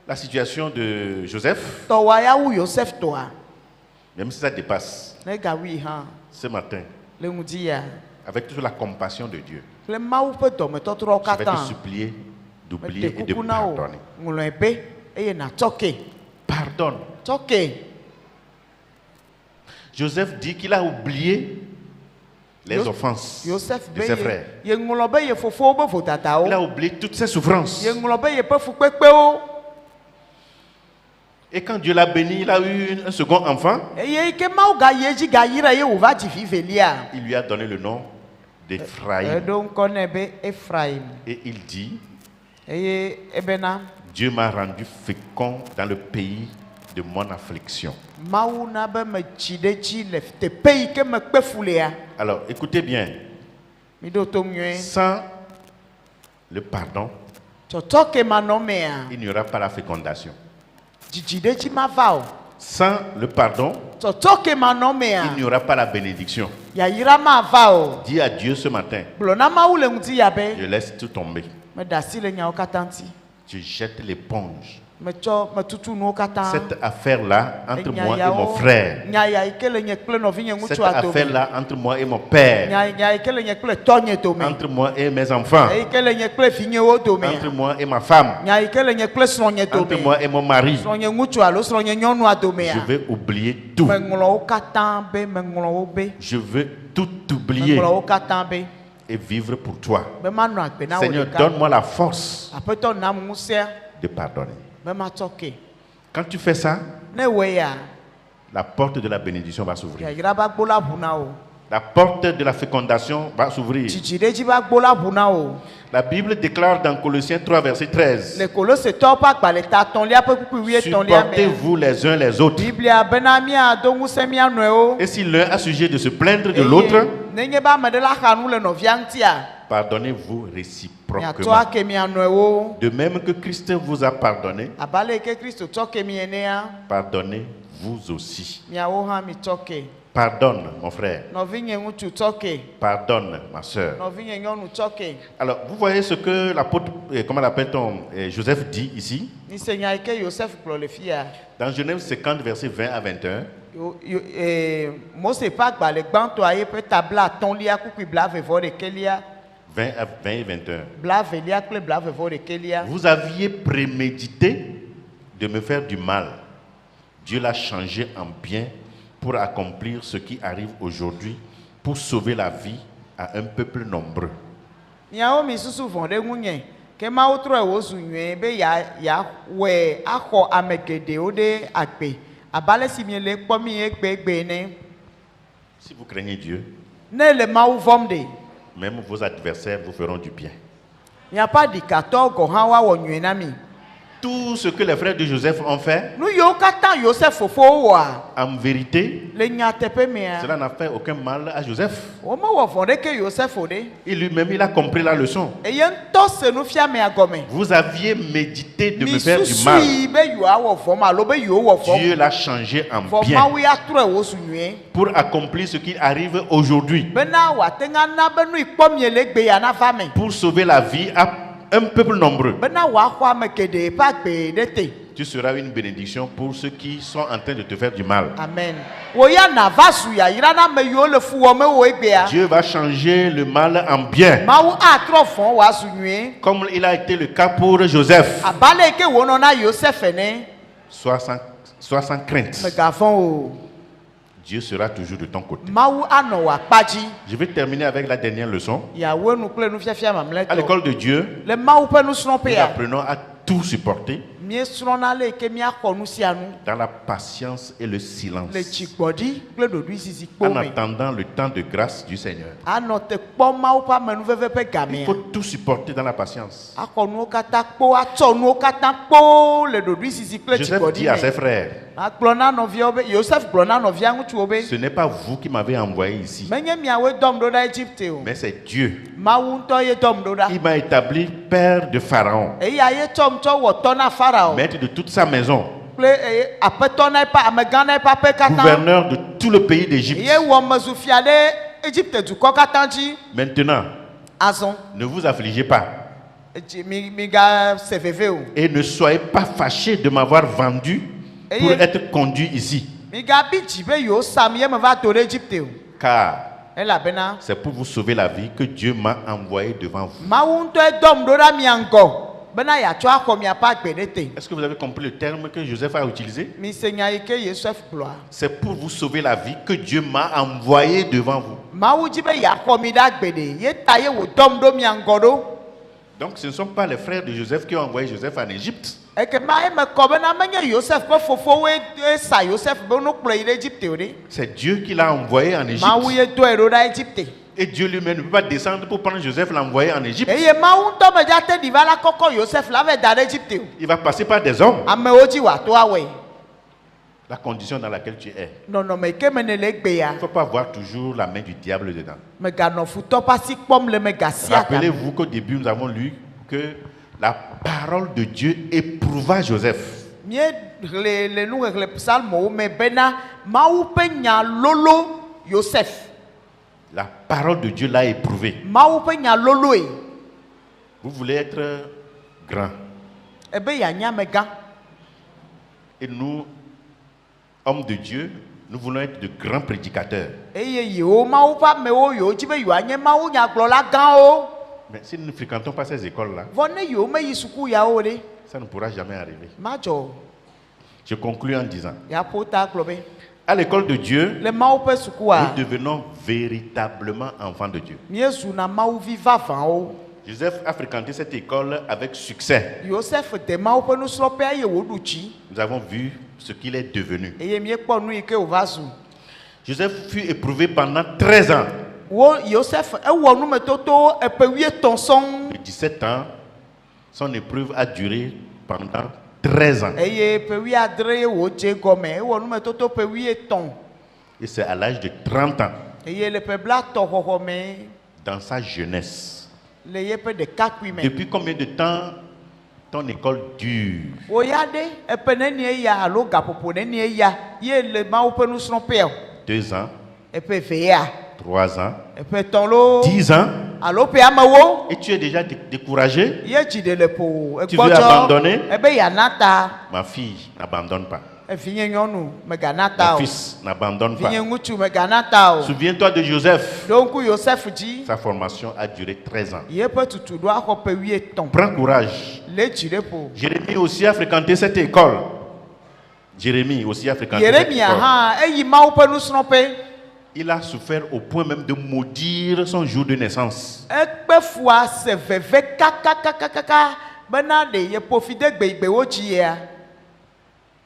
la situation de Joseph? Tɔ wa ya wu Yosef tɔa. Même si ça dépasse, Ne gawui hã ce matin, le ŋdi ya. avec toute la compassion de Dieu, Kple Mawu ƒe dɔmetɔtrɔwo je vais te katã. supplier d'oublier Meɖe et de kuku na wo. pardonner. Ŋlɔe be eye natsɔ ke. Pardonne. Tsɔ ke. Joseph dit qu'il a oublié les offenses Yosef de be ses frères. ye ŋlɔ be ye fofowo be vodadawo. Il a oublié toutes ses souffrances. Ye ŋlɔ be ye ƒe fukpekpewo. Et quand Dieu l'a béni, il a eu un second enfant. Eye yi ke Mawu gayi edzi gayi ɖe ye wòva dzi vi velia. Il lui a donné le nom d'Éphraïm. Eɖo ŋkɔ nɛ be Ephraim. Et il dit, Eye ebena Dieu m'a rendu fécond dans le pays de mon affliction. Mawu na be me tsi ɖe dzi le teƒe yi ke mekpe fu lea. Alors, écoutez bien, Mi ɖo to nyuie. sans le pardon, Tsɔtsɔ ke manɔmea. il n'y aura pas la fécondation. Dzidzi ɖe dzi ma va o. Sans le pardon, Totoke manomea. il n'y aura pas la bénédiction. Ya yirama vao. Dis à Dieu ce matin, Blonama ou le ngudi yabe. je laisse tout tomber. Me dasi le nyao katanti. Je jette l'éponge. Me cho me tutu no katan. Cette affaire-là entre moi et mon frère. Nyaya ikele nyekle no vinye ngutu Cette adome. affaire-là entre moi et mon père. Nyaya ikele nyekle tonye dome. Entre moi et mes enfants. Ikele nyekle vinye o dome. Entre moi et ma femme. Nyaya ikele nyekle sonye dome. Entre moi et mon mari. Sonye ngutu alo sonye nyonu adome. Je vais oublier tout. Me nglo o katan be me nglo o be. Je veux tout Me oublier nglo o katan be. et vivre pour toi. Be manu akpe na Seigneur, donne-moi la force Apeto na muse de pardonner. be ma toke. Quand tu fais ça, Ne weya. la porte de la bénédiction va s'ouvrir. Ya yiraba gbola buna o. La porte de la fécondation va s'ouvrir. Jijideji ba gbola buna o. La Bible déclare dans Colossiens 3, verset 13. Le Kolose to pa gbaleta ton lia pe kuku wie ton lia me. Supportez-vous les uns les autres. Biblia benamia dongu semia noe Et si l'un a sujet de se plaindre de l'autre, Nenye ba me de la khanu le no viantia. pardonnez-vous Ya to réciproquement. ake mi anoe o. De même que Christ vous a pardonné, Abale ke Kristo toke mi enea. pardonnez-vous aussi. Mi awo ha mi toke. Pardonne, mon frère. No vinye ngutu toke. Pardonne, ma soeur. No vinye nyonu toke. Alors, vous voyez ce que l'apôtre, comment l'appelle-t-on, Joseph dit ici, Ni senya ike Yosef klo le fia. dans Genèse 50, verset 20 à 21. Mose pa gbale gbanto aye pe tabla ton lia kuku bla vevo de kelia. 20 et 21. Bla velia kle bla vevo de kelia. Vous aviez prémédité de me faire du mal. Dieu l'a changé en bien pour accomplir ce qui arrive aujourd'hui, pour sauver la vie à un peuple nombreux. Miawo mi susu vonde ngunye. Ke ma otro e wosu nwe be ya we akọ amegede ode akpe. Abale si mi le kpo mi egbe ne. Si vous craignez Dieu, Ne le ma uvomde. même vos adversaires vous feront du bien. Ya pa dikato go han wa wo nwe na mi. Tout ce que les frères de Joseph ont fait, Nu yo katan Yosef fofo wa. en vérité, Le nya tepe mi. cela n'a fait aucun mal à Joseph. O mo wo vonde ke Yosef ode. Et lui-même, il a compris la leçon. E yen to se nu fia me agome. Vous aviez médité de me Mi faire du mal. susu be yo awo fom alo be yo wo fom. Dieu l'a changé en Fo bien ma wi atro e wosu nwe. pour accomplir ce qui arrive aujourd'hui, Bena wa tenga na benu ikpo mi elegbe ya na fame. pour sauver la vie à un peuple nombreux. Bena wa kwa me kede pa gbe dete. Tu seras une bénédiction pour ceux qui sont en train de te faire du mal. Amen. Wo ya na vasu ya ira na me yo le fu wo me wo egbe ya. Dieu va changer le mal en bien, Ma wu atro fon wa su nwe. comme il a été le cas pour Joseph. Abale ke wo no na Yosef ne. Sois sans crainte. Me gafon o. Dieu sera toujours de ton côté. Ma wu ano wa paji. Je vais terminer avec la dernière leçon. Ya wo nu kle nu fiafia mamle À to. l'école de Dieu, Le ma wu pe nu sron pe nous ya. apprenons à tout supporter Mi sron na le ke mi akọ nu sia nu. dans la patience et le silence, Le chigbodi kle dodu sisi kpo en me. attendant le temps de grâce du Seigneur. Ano te kpɔ mawu ƒe amenuveve ƒe Il gamea. faut tout supporter dans la patience. Akɔ nuwo katã kpo, atsɔ nuwo katã kpo le ɖoɖoe sisi kple Joseph dzigbɔɖi dit à ses me. frères, Akplɔ na nɔviawo be Yosef gblɔ na nɔvia ŋutsuwo be ce n'est pas vous qui m'avez envoyé ici, menye miawoe dɔm ɖo ɖa Egypte o. mais c'est Dieu. Mawu ŋutɔ ye dɔm ɖo ɖa. Il m'a établi père de Pharaon, Eya ye tsɔm tsɔ wɔ tɔ na Farao maître de toute sa maison, kple aƒetɔ na eƒe amegã na eƒe aƒe katã. gouverneur de tout le pays d'Égypte. Ye wɔ mezu fia ɖe Egypte dukɔ katã dzi. Maintenant, Azɔ ne vous affligez pas migase veve o. et ne soyez pas fâchés de m'avoir vendu pour être conduit ici, Migabi dzi be yewo sam ye me va do ɖe Egypte o. car Elabena c'est pour vous sauver la vie que Dieu m'a envoyé devant vous. Mawu ŋutɔe dɔm ɖo ɖa mia ŋgɔ bena yeatsɔ axɔ miaƒe agbe ɖe te. Est-ce que vous avez compris le terme que Joseph a utilisé? Mise nya yi ke Yosef gblɔa. C'est pour vous sauver la vie que Dieu m'a envoyé devant vous. Mawu dzi be yeaxɔ mi ɖe agbe ɖe ye ta ye wòdɔm ɖo mia ŋgɔ ɖo. Donc ce ne sont pas les frères de Joseph qui ont envoyé Joseph en Égypte. Ekema eme kɔ bena menye Yosef ƒe fofowoe sa Yosef be wonokplɔe yi ɖe Egypte o ɖe. C'est Dieu qui l'a envoyé en Mawu Égypte. ye dɔe ɖo ɖa Egypte. Et Dieu lui-même ne peut pas descendre pour prendre Joseph, l'envoyer en Égypte. Eye Mawu ŋutɔ me dza te ɖi va la kɔkɔ Yosef la va da ɖe Egypte o. Il va passer par des hommes. Amewo dzi wòato awɔe. La condition dans laquelle tu es. Nɔnɔme yi ke me ne le egbea. Il ne faut pas voir toujours la main du diable dedans. Meganɔ futɔ ƒe asi kpɔm le megasia ta. Rappelez-vous qu'au début, nous avons lu que la parole de Dieu éprouva Joseph. mie le nu le psalm o me bena Maou pe nya lolo Joseph. La parole de Dieu l'a éprouvé. Maou pe nya lolo e. Vous voulez être grand. Ebe ya nya mega. Et nous, hommes de Dieu, nous voulons être de grands prédicateurs. Eye yo Maou pa me o yo jibe yo anye Maou nya glola gan o. Mais si nous ne fréquentons pas ces écoles-là, Vone yo me yisuku ya o de. ça ne pourra jamais arriver. Majo. Je conclus en disant, Ya pota globe. à l'école de Dieu, Le Maou pe suku a. nous devenons véritablement enfants de Dieu. Mie zu na Maou viva van o. Joseph a fréquenté cette école avec succès. Joseph de Maou pe nu slope aye wo duchi. Nous avons vu ce qu'il est devenu. Eye mie kpo nu ike o vazu. Joseph fut éprouvé pendant 13 ans. Wo Joseph e wo nu me toto e pe 8 ton son. De 17 ans, son épreuve a duré pendant 13 ans. Eye pe 8 adre wo je gome e wo nu me toto pe 8 ton. Et c'est à l'âge de 30 ans, Eye le pe bla to hohome dans sa jeunesse. le ye pe de kakui me. Depuis combien de temps ton école dure? O ya de e pe ne ni ya alo gapopo ne ni ya ye le ma o pe nu snope o. 2 ans, E pe ve ya 3 ans, e pe ton lo 10 ans, alo pe amawo et tu es déjà découragé? ye ji de le po e Tu veux abandonner? e be ya nata Ma fille, n'abandonne pas. e finye nyonu me ganata Mon o. fils, n'abandonne pas. Finye ngutu me ganata o. Souviens-toi de Joseph. Donc Joseph dit Sa formation a duré 13 ans. ye pe tutu do a ko pe 8 ton. Prends courage. Le jire po. Jérémie aussi a fréquenté cette école. Jérémie aussi a fréquenté cette Yeremia école. ha eyi ma o pe nu snope. Il a souffert au point même de maudire son jour de naissance. Ekpe fua se veve kaka bena de ye profite gbe wo ji ya.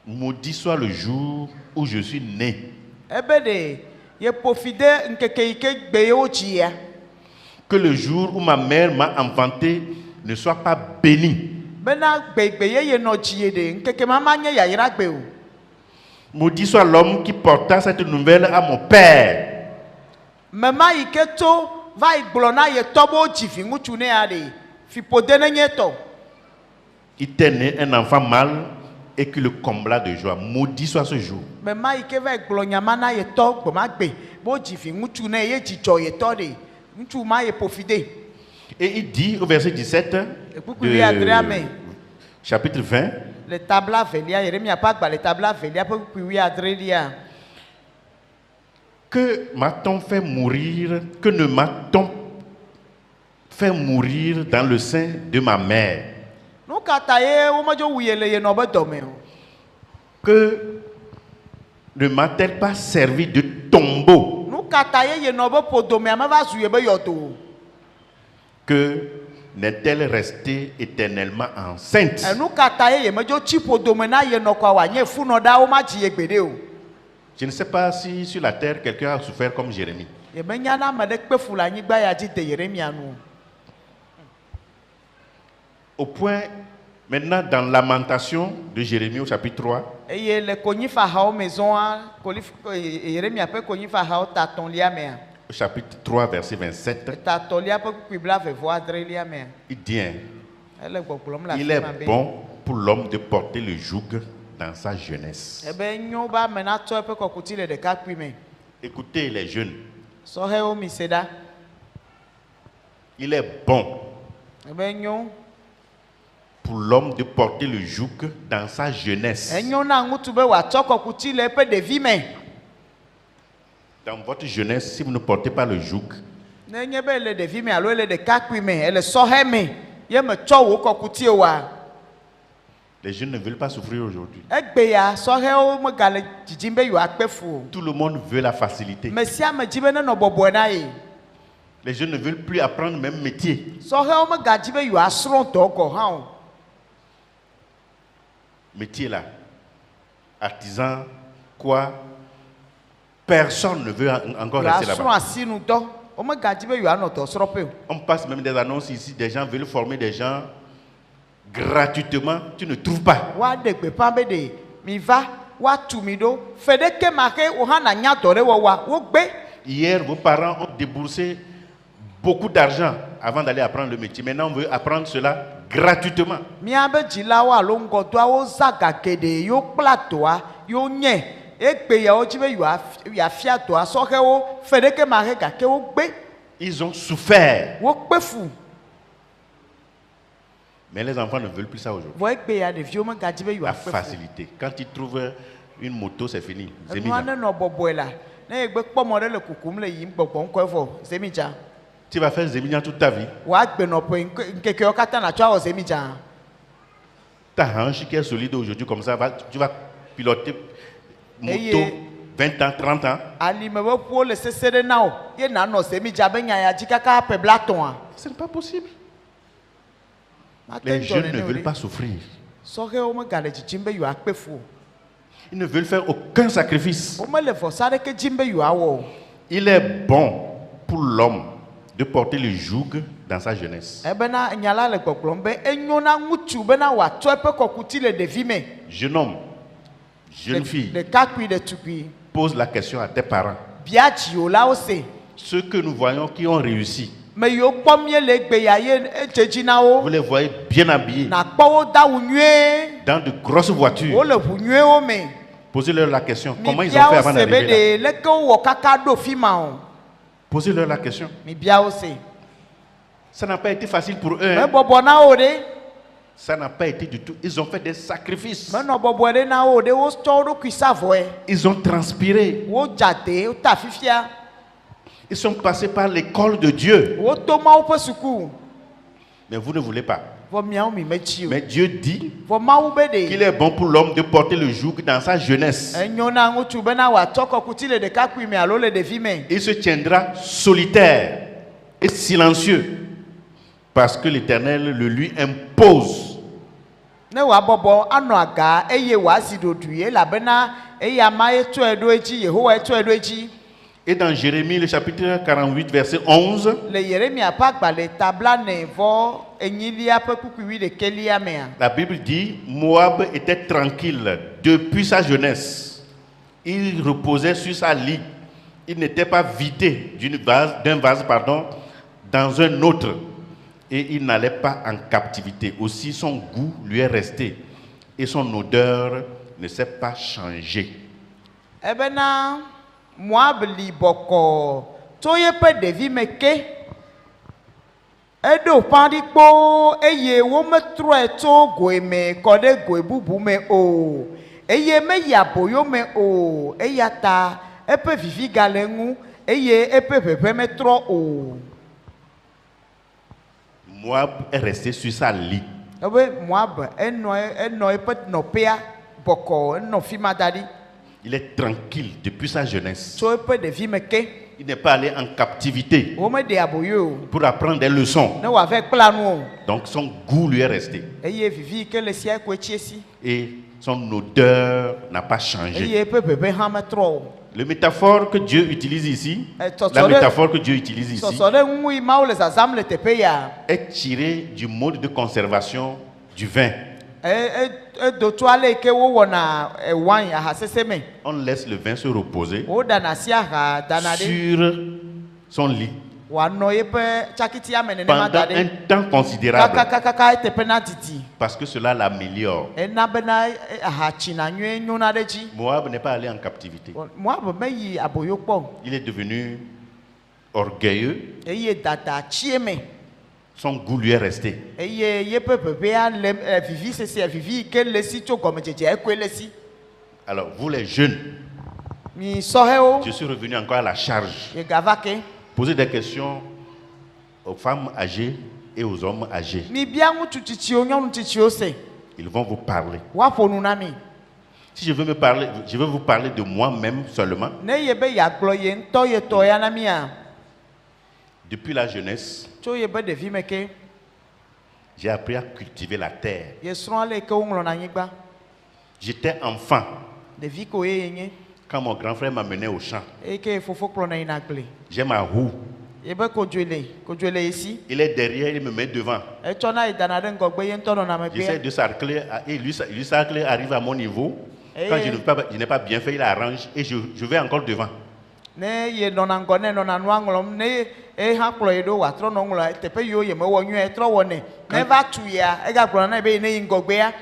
Maudit soit le jour où je suis né. Ebe de ye profite nkeke ike gbe wo ji ya. Que le jour où ma mère m'a enfanté ne soit pas béni. Bena gbe ye no ji de nkeke mama nye ya ira gbe o. Maudit soit l'homme qui porta cette nouvelle à mon père. Mama ike to va igblona ye tobo ji fi ngutu ne ya de. Fi pode ne nye to. Il était né un enfant mâle et qui le combla de joie. Maudit soit ce jour. Mama ike va igblona mana ye to gboma gbe. Bo ji fi ngutu ne ye ji jo ye to de. Ngutu ma ye profite. Et il dit au verset 17 Oui, Adrien, chapitre 20, le tabla velia, Yeremia pas le tabla velia pour oui Adrien. que m'a-t-on fait mourir, que ne m'a-t-on fait mourir dans le sein de ma mère? Nous kataye o majo wiyele ye no be dome o. Que ne m'a-t-elle pas servi de tombeau? Nous kataye ye no be podome ama va zuye be yoto. Que n'est-elle restée éternellement enceinte? Nous kataye ye majo chi podome na ye no kwa wa nye fu no da o ma ji ye gbede o. Je ne sais pas si sur la terre quelqu'un a souffert comme Jérémie. Ye be nya na me de pe fu la nyigba ya ji de Yeremia nu. Au point, maintenant dans Lamentation de Jérémie au chapitre 3, Eye le konyifa hao maison a Yeremia pe konyifa hao ta ton lia me. au chapitre 3, verset 27, Ta ton lia pe kwibla ve vo adre lia me. il dit, Elle gbogbom la il fi est ma be. bon pour l'homme de porter le joug dans sa jeunesse. Ebe nyo ba me na to pe kokuti le de ka kwi me. Écoutez les jeunes, So he o mi seda. il est bon Ebe nyo. pour l'homme de porter le joug dans sa jeunesse. Enyo na ngutu be wa to kokuti le pe de vi me. Dans votre jeunesse, si vous ne portez pas le joug, Ne nye be le de vi me alo le de ka kwi me, ele so he me. Ye me to wo kokuti wa. les jeunes ne veulent pas souffrir aujourd'hui. Egbe ya so he o me gale jijimbe yo akpefu. Tout le monde veut la facilité. Mesia me jibe ne no bobo na ye. Les jeunes ne veulent plus apprendre même métier. So he o me gajibe yo asron to ko ha o. Métier là, artisan, quoi, personne ne veut encore Yo rester asron là-bas. asinu do. O me gajibe yo anoto srope. On passe même des annonces ici, des gens veulent former des gens gratuitement, tu ne trouves pas. Wa de gbe pa be de mi va wa tu mi do fede ke ma ke o ha na nya do re wo wa wo gbe. Hier, vos parents ont déboursé beaucoup d'argent avant d'aller apprendre le métier. Maintenant, on veut apprendre cela gratuitement. Miabe dzilawo alo ŋgɔdoawo zaga geɖe yo kpla doa yo nye egbe yawo dzi be yeafia doa sɔhewo fe ɖeke mahe gake wo gbe Ils ont souffert. wo kpe fu Mais les enfants ne veulent plus ça aujourd'hui. vɔ egbe ya ɖeviwo megadzi be La yeakpe fu facilité. Quand ils trouvent une moto, c'est fini. C'est enua ne nɔ bɔbɔe la ne egbe kpɔmɔ ɖe le kukum le yiyim gbɔgbɔm kɔe vɔ zemidza Tu vas faire Zémignan toute ta vie. wòagbe nɔƒe ŋkekewo katã nàtsɔ awɔ zemidza Ta hanche qui est solide aujourd'hui comme ça, tu vas piloter moto Et 20 ans, 30 ans. alime be ƒuwo le sese ɖe na wo ye nanɔ zemidza be nya ya dzi kaka ƒe blatɔ̃a Ce n'est pas possible. mate Les ŋdzɔ jeunes ne nene o veulent ɖe pas souffrir. sɔhewo megale dzidzim be yewoakpe fu o Ils ne veulent faire aucun sacrifice. womele vɔsa ɖeke dzim be yewoawɔ o Il est bon pour l'homme de porter le joug dans sa jeunesse. ebena nya la le gbɔgblɔm be enyo na ŋutsu bena wòatsɔ eƒe kɔkuti le ɖevi me Jeune homme, jeune fille, ɖekakpui ɖetugbui pose la question à tes parents. bia dziwolawo se Ceux que nous voyons qui ont réussi, me yiwo kpɔm mie le egbe ya ye edze dzi na vous wo les voyez bien habillés, nakpɔ wo do awu nyuie dans de grosses voitures. wole ʋu nyuiewo me Posez-leur la question. Comment ils ont mibia fait wo avant se be d'arriver là? ɖe leke wowɔ kaka ɖo fi ma o Posez-leur la question. mibia wo se Ça n'a pas été facile pour eux. Hein? mebɔbɔ na wo ɖe Ça n'a pas été du tout. Ils ont fait des sacrifices. menɔ bɔbɔe ɖe na wo ɖe wotsɔ wo ɖokui sa vɔe Ils ont transpiré. wo dzade wota fifia Ils sont passés par l'école de Dieu. woto mawo ƒe suku Mais vous ne voulez pas. vɔ miawo mi metsi o Mais Dieu dit vɔ mawu be qu'il ɖe est bon pour l'homme de porter le joug dans sa jeunesse. enyo na ŋutsu bena wòatsɔ kɔkuti le ɖekakpui me alo le ɖevi me Il se tiendra solitaire et silencieux parce que l'Éternel le lui impose. ne wòabɔbɔ anɔ aga eye wòazi ɖoɖui elabena eya ma ye tɔe ɖo edzi yehowa ye tɔe ɖo edzi Et dans Jérémie, le chapitre 48, verset 11, le yeremia ƒe agbalẽ tablane vɔ enyilia ƒe kpukpui ɖekelia mea la Bible dit Moab était tranquille depuis sa jeunesse. Il reposait sur sa lit. Il n'était pas vidé d'un vase, dans un autre. Et il n'allait pas en captivité. Aussi, son goût lui est resté. Et son odeur ne s'est pas changée. ebena Moab li bɔkɔ tso yeƒe ɖevi me ke eɖo ƒã ɖi kpoo eye wometrɔe tso goe me kɔ ɖe goe bubu me o eye meyi aboyo me o eya ta eƒe vivi gale ŋu eye eƒe ʋeʋẽ metrɔ o Moab est resté sur sa lit. ebe Moab enɔ eƒe nɔƒea bɔkɔ enɔ fi ma da ɖi Il est tranquille depuis sa jeunesse. tso eƒe ɖevi me ke Il n'est pas allé en captivité womeɖe aboyo o pour apprendre des leçons. ne wòave kpla nu o Donc son goût lui est resté. eye vivi yi ke le sia koe tsie si Et son odeur n'a pas changé. eye eƒe ʋeʋẽ hã metrɔ o La métaphore que Dieu utilise ici, Sɔsɔ la ɖe- métaphore que Dieu utilise ici, sɔsɔ ɖe ŋu yi mawo le zazam le teƒe ya est tirée du mode de conservation du vin. edo tso ale yi ke wowɔna wine aha sese me On laisse le vin se reposer woɖana si aha dana ɖe sur son lit wòanɔ yeƒe tsakitia me nenema pendant da un ɖe temps considérable kakakaka eteƒe na didi parce que cela l'améliore. ena bena aha tsina nyuie nyona ɖe dzi Moab n'est pas allé en captivité. Moab meyi aboyo kpɔ Il est devenu orgueilleux. eye dada tsie me Son goût lui est resté. eye yeƒe ʋeʋẽa le vivi sese vivi yi ke le si tso gɔmedzedze ekoe le si Alors, vous les jeunes, mi sɔhewo je suis revenu encore à la charge. yegava ke Posez des questions aux femmes âgées et aux hommes âgés. mi bia ŋutsu tsitsiwo nyɔnu tsitsiwo se Ils vont vous parler. woaƒo nu na mi Si je veux vous parler de moi-même seulement. ne ye be yeagblɔ ye ŋutɔ ye tɔ ya na mia Depuis la jeunesse, tso ye be ɖevi me ke j'ai appris à cultiver la terre. ye srɔ̃ ale yi ke woŋlɔna anyigba J'étais enfant ɖevi ko ye nye quand mon grand frère m'amenait au champ. eye ke fofo kplɔna yina gble J'ai ma roue. ye be kodzoe le ye si Il est derrière, il me met devant. etsɔna yi dana ɖe ŋgɔgbe ye ŋutɔ nɔna J'essaie megbea de sarcler, et lui sarcler arrive à mon niveau. Quand je n'ai pas bien fait, il arrange et je vais encore devant. ne ye nɔna ŋgɔ ne nɔna nua ŋlɔm ne e ha kplɔ yi ɖo w'atrɔ nɔ ŋlɔ teƒe yiwo ye mewɔ nyuie trɔ wɔ nɛ neva tu ya ega gblɔ na be yi ne yi ŋgɔgbea.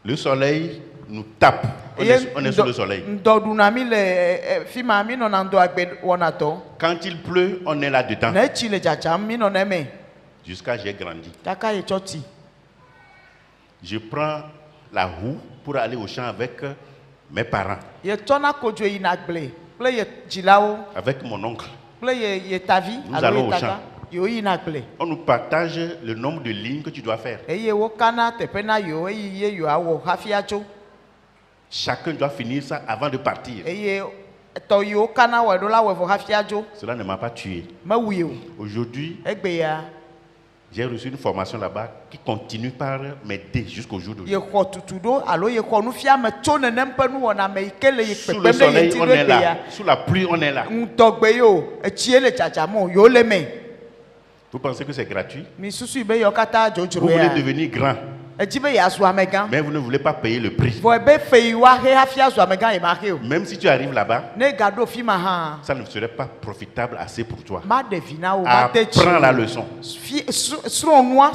Le soleil nous tape. On est sous le soleil. Ndɔɖuna mi le fi ma mi nɔna ŋdɔ agbe wɔna dɔ. Quand il pleut, on est là-dedans. Ne tsi le dzadzam mi nɔna eme. Jusqu'à j'ai grandi. Kaka ye tsɔ ti. Je prends la roue pour aller au champ avec mes parents. Ye tsɔna kodzo yina gble kple ye dzilawo. Avec mon oncle. Kple ye tavi. Nous allons au champ. Yo yina gble. On nous partage le nombre de lignes que tu dois faire. Eye wo kana teƒe na yo eyi ye yo awɔ hafi atso. Chacun doit finir ça avant de partir. Eye tɔ yiwo kana wɔ ɖo la wɔ vɔ hafi adzo. Cela ne m'a pas tué. Mewui o. Aujourd'hui, Egbe ya. j'ai reçu une formation là-bas qui continue par m'aider jusqu'au jour d'aujourd'hui. Ye xɔ tutu ɖo alo ye xɔ nufiame tso nenem ƒe nuwɔna me yi ke le ye Sous kpekpem le ɖe ye soleil, ŋuti on ɖo est egbe là. ya. Sous la pluie, on est là. Ŋutɔgbe yo etsie le dzadzam o yo le me. Vous pensez que c'est gratuit? Mi susu be yɔ katã dzodzro Vous voulez ya. devenir grand, Edzi be yeazu amegã. mais vous ne voulez pas payer le prix. Vɔ ebe fe yi wa he hafi azu amegã ye ma he o. Même si tu arrives là-bas, Ne gaɖo fi ma hã. ça ne serait pas profitable assez pour toi. Ma ɖevi na wo ma te tsi. Apprends la leçon. Srɔ̃nua.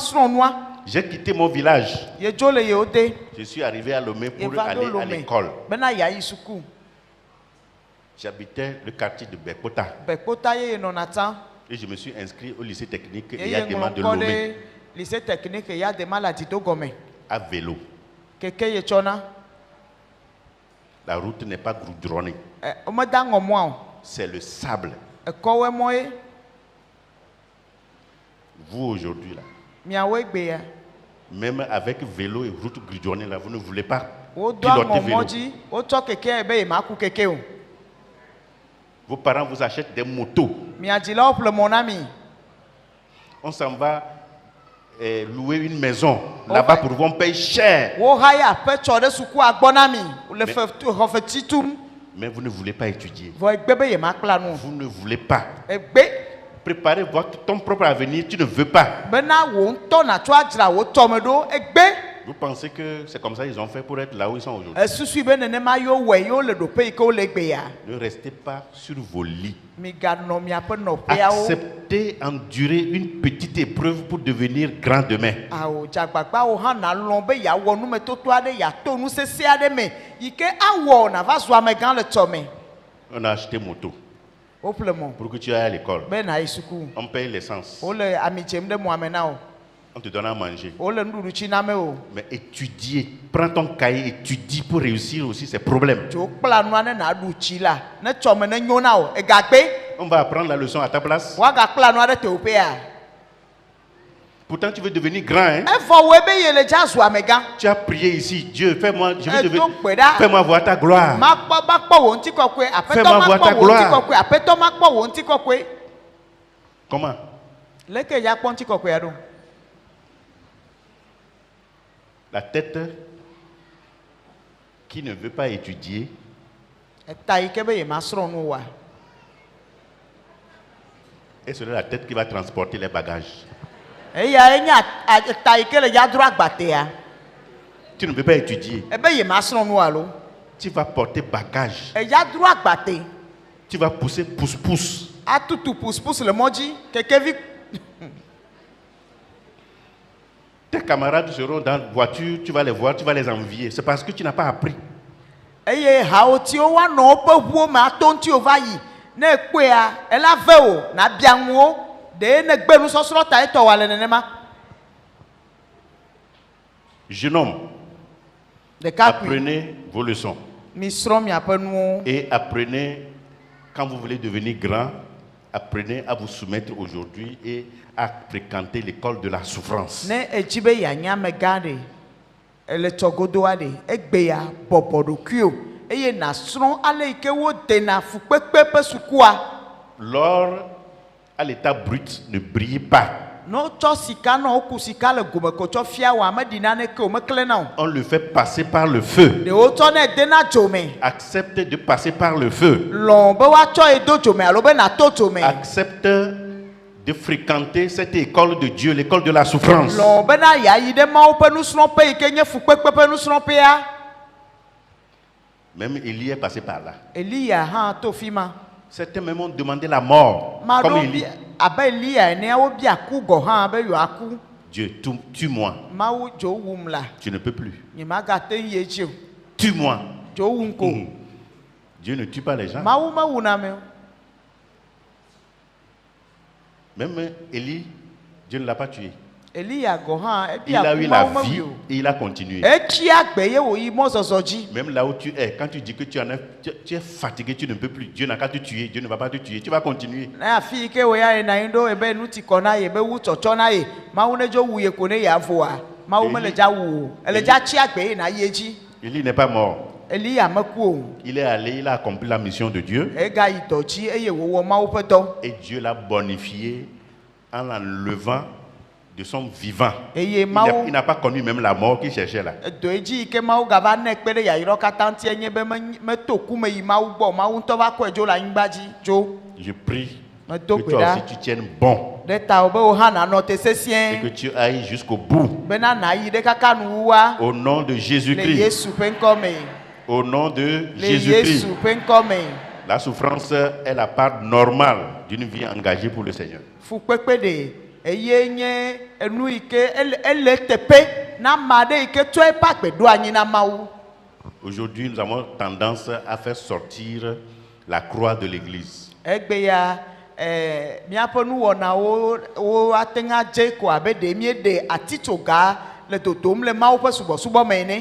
J'ai quitté mon village. Ye dzo le yewo de. Je suis arrivé à Lomé Ye pour va aller ɖo à Lomé. l'école. Bena yeayi suku. J'habitais le quartier de Bekota Bekpota ye nɔna tsã. et je me suis inscrit au lycée technique Eye Yadema de ŋlɔ kɔ Lomé ɖe lycée technique Yadema le Adido gɔme. à vélo. Keke ye tsɔna. La route n'est pas goudronnée, Womeda ŋɔ mɔa o. c'est le sable. Ekɔwoe mɔ ye. Vous aujourd'hui là, Miawo egbe ya. même avec vélo et route goudronnée là, vous ne voulez pas Wodo piloter aŋɔ vélo. mɔ dzi. Wotsɔ keke ye be ye ma ku keke o. Vos parents vous achètent des motos. Mia dzilawo ƒle mɔ na mi. On s'en va louer une maison là-bas pour qu'on paye cher. Wo ha ya aƒe tsɔ ɖe sukua gbɔ na mi. Le xɔ feti tum. Mais vous ne voulez pas étudier. Vɔ egbe be ye ma kpla nu. Vous ne voulez pas. Egbe. Préparer ton propre avenir, tu ne veux pas. Bena wo ŋutɔ natsɔ adzra wo tɔme ɖo egbe. Vous pensez que c'est comme ça qu'ils ont fait pour être là où ils sont aujourd'hui? Esusu be nenema yo wɔ yo le ɖoƒe yi ke wo le egbe ya. Ne restez pas sur vos lits. Miganɔ miaƒe nɔƒeawo. Acceptez, endurer une petite épreuve pour devenir grand demain. Awo dzagbagbawo hã na lɔn be yeawɔ numetoto aɖe yeato nu sesẽ aɖe me yi ke awɔ nava zu amegã le tsɔ me. On a acheté moto Woƒle mɔ pour que tu ailles à l'école. be na yi suku. On paye l'essence. Wole ami dzem ɖe mɔa me na wo. On te donne à manger. Wole nuɖuɖu tsi na me o. Mais étudier, prends ton cahier, étudie pour réussir aussi ces problèmes. Dzo kpla nua ne naɖu tsi la ne tsɔ me ne nyo na o egagbe. On va apprendre la leçon à ta place. Woagakpla nua ɖe teƒea. Pourtant, tu veux devenir grand, hein? Evɔ woe be ye le dza zu amegã. Tu as prié ici, Dieu, fais-moi, je veux Edo devenir, gbe ɖa. fais-moi voir ta gloire. Makpɔ wo ŋuti kɔkɔe. Aƒetɔ Fais-moi voir ta makpɔ wo ŋuti gloire. kɔkɔe. Aƒetɔ makpɔ wo ŋuti kɔkɔe. Comment? Leke ya kpɔ ŋuti kɔkɔea ɖo? La tête qui ne veut pas étudier Eta yi ke be ye ma srɔ̃ nu wa. et c'est la tête qui va transporter les bagages. Eya nye eta yi ke le ya dro agbatea. Tu ne veux pas étudier, Ebe ye ma srɔ̃ nu alo. tu vas porter bagage. Eya dro agbate. Tu vas pousser pousse-pousse. Atutu puspus le mɔ dzi. Kekevi. Tes camarades seront dans la voiture, tu vas les voir, tu vas les envier. C'est parce que tu n'as pas appris. Eye hawòtiwo woanɔ woƒe ʋuwo me ato ŋuti wòva yi. Ne ekpɔea, ela ve o, na bia ŋuwo. Ɖe ne gbe nusɔsrɔ̃ ta etɔ wòale nenema. Jeune homme, Ɖekakpui, apprenez vos leçons mi srɔ̃ miaƒe nuwo. et apprenez, quand vous voulez devenir grand, apprenez à vous soumettre aujourd'hui et à fréquenter l'école de la souffrance. Ne edzi be yeanye amegã ɖe, ele tsɔgodoa ɖe, egbe ya bɔbɔ ɖokuiwo eye nasrɔ̃ ale yi ke wodena fukpekpe ƒe sukua. L'or à l'état brut ne brille pas. Ne wotsɔ sika na woku sika le gome ko tsɔ fia wo ame ɖi naneke o mekle na o. On le fait passer par le feu. Ɖewo tsɔ ne dena dzo me. Accepte de passer par le feu. Lɔ̃ be woatsɔ ye do dzo me alo be nato dzo me. Accepte de fréquenter cette école de Dieu, l'école de la souffrance. Lɔ̃ bena yeayi ɖe Mawu ƒe nusrɔ̃ƒe yi ke nye fukpekpe ƒe nusrɔ̃ƒea. Même Élie est passé par là. Eliya hã to fi ma. Certains même ont demandé la mort, comme Maɖo Élie. bi abe Elia ne awo bia ku go ha be yo aku. Dieu, tue-moi. Mawu jo wum la. Je ne peux plus. Ni maga te yeji. Tue-moi. Jo wum ko. Dieu ne tue pas les gens. Mawu ma wuna me. Même Élie, Dieu ne l'a pas tué. Elia go ha e Il a eu la vie et il a continué. Même là où tu es, quand tu dis que tu es fatigué, tu ne peux plus. Dieu n'a qu'à te tuer. Dieu ne va pas te tuer. Tu vas continuer. Élie n'est pas mort. Il est allé, il a accompli la mission de Dieu. Et Dieu l'a bonifié en l'enlevant de son vivant. Il n'a pas connu même la mort qu'il cherchait là. Je prie que toi aussi tu tiennes bon et que tu ailles jusqu'au bout. Au nom de Jésus-Christ. Au nom de Jésus-Christ. La souffrance est la part normale d'une vie engagée pour le Seigneur. Aujourd'hui, nous avons tendance à faire sortir la croix de l'église.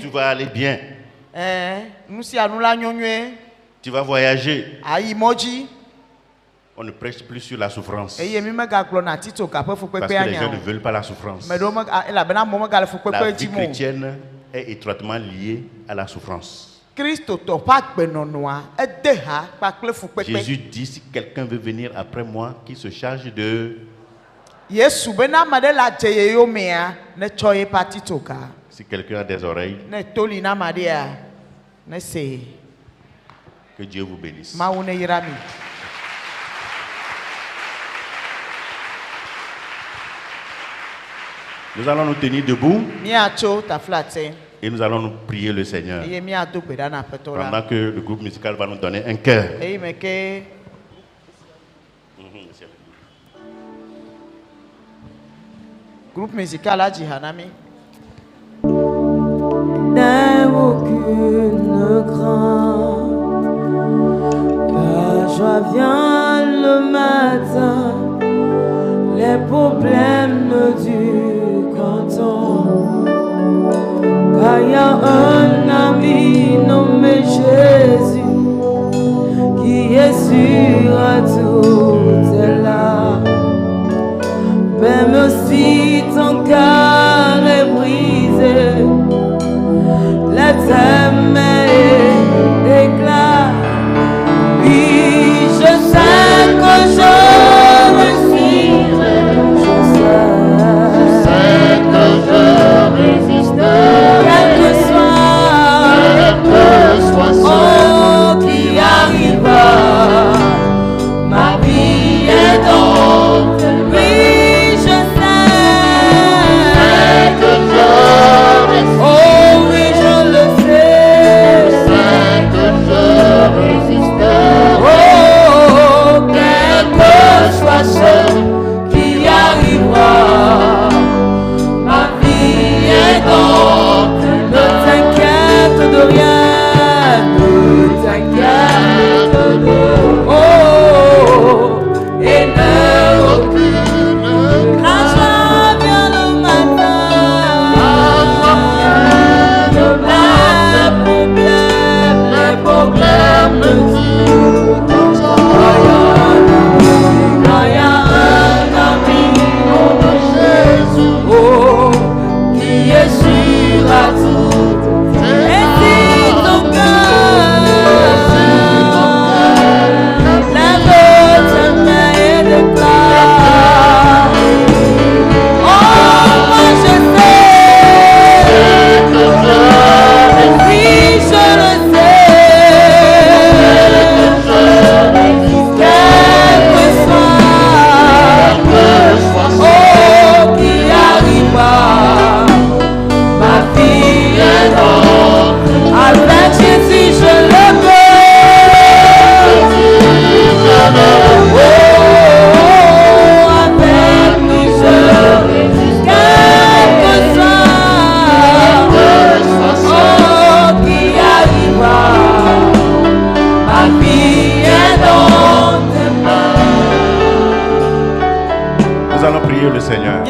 Tu vas aller bien. Tu vas voyager. On ne prêche plus sur la souffrance. Parce que les gens ne veulent pas la souffrance. La vie chrétienne est étroitement liée à la souffrance. Jésus dit, si quelqu'un veut venir après moi, qu'il se charge de... Si quelqu'un a des oreilles, que Dieu vous bénisse. Nous allons nous tenir debout et nous allons nous prier le Seigneur pendant que le groupe musical va nous donner un cœur. Groupe musical a dit Hanami. N'aie aucune crainte, la joie vient le matin, les problèmes ne durent qu'un temps, car il y a un ami nommé Jésus qui est sûr à toutes là. Même si ton cœur est brisé, laisse-moi déclare, oui, je sais.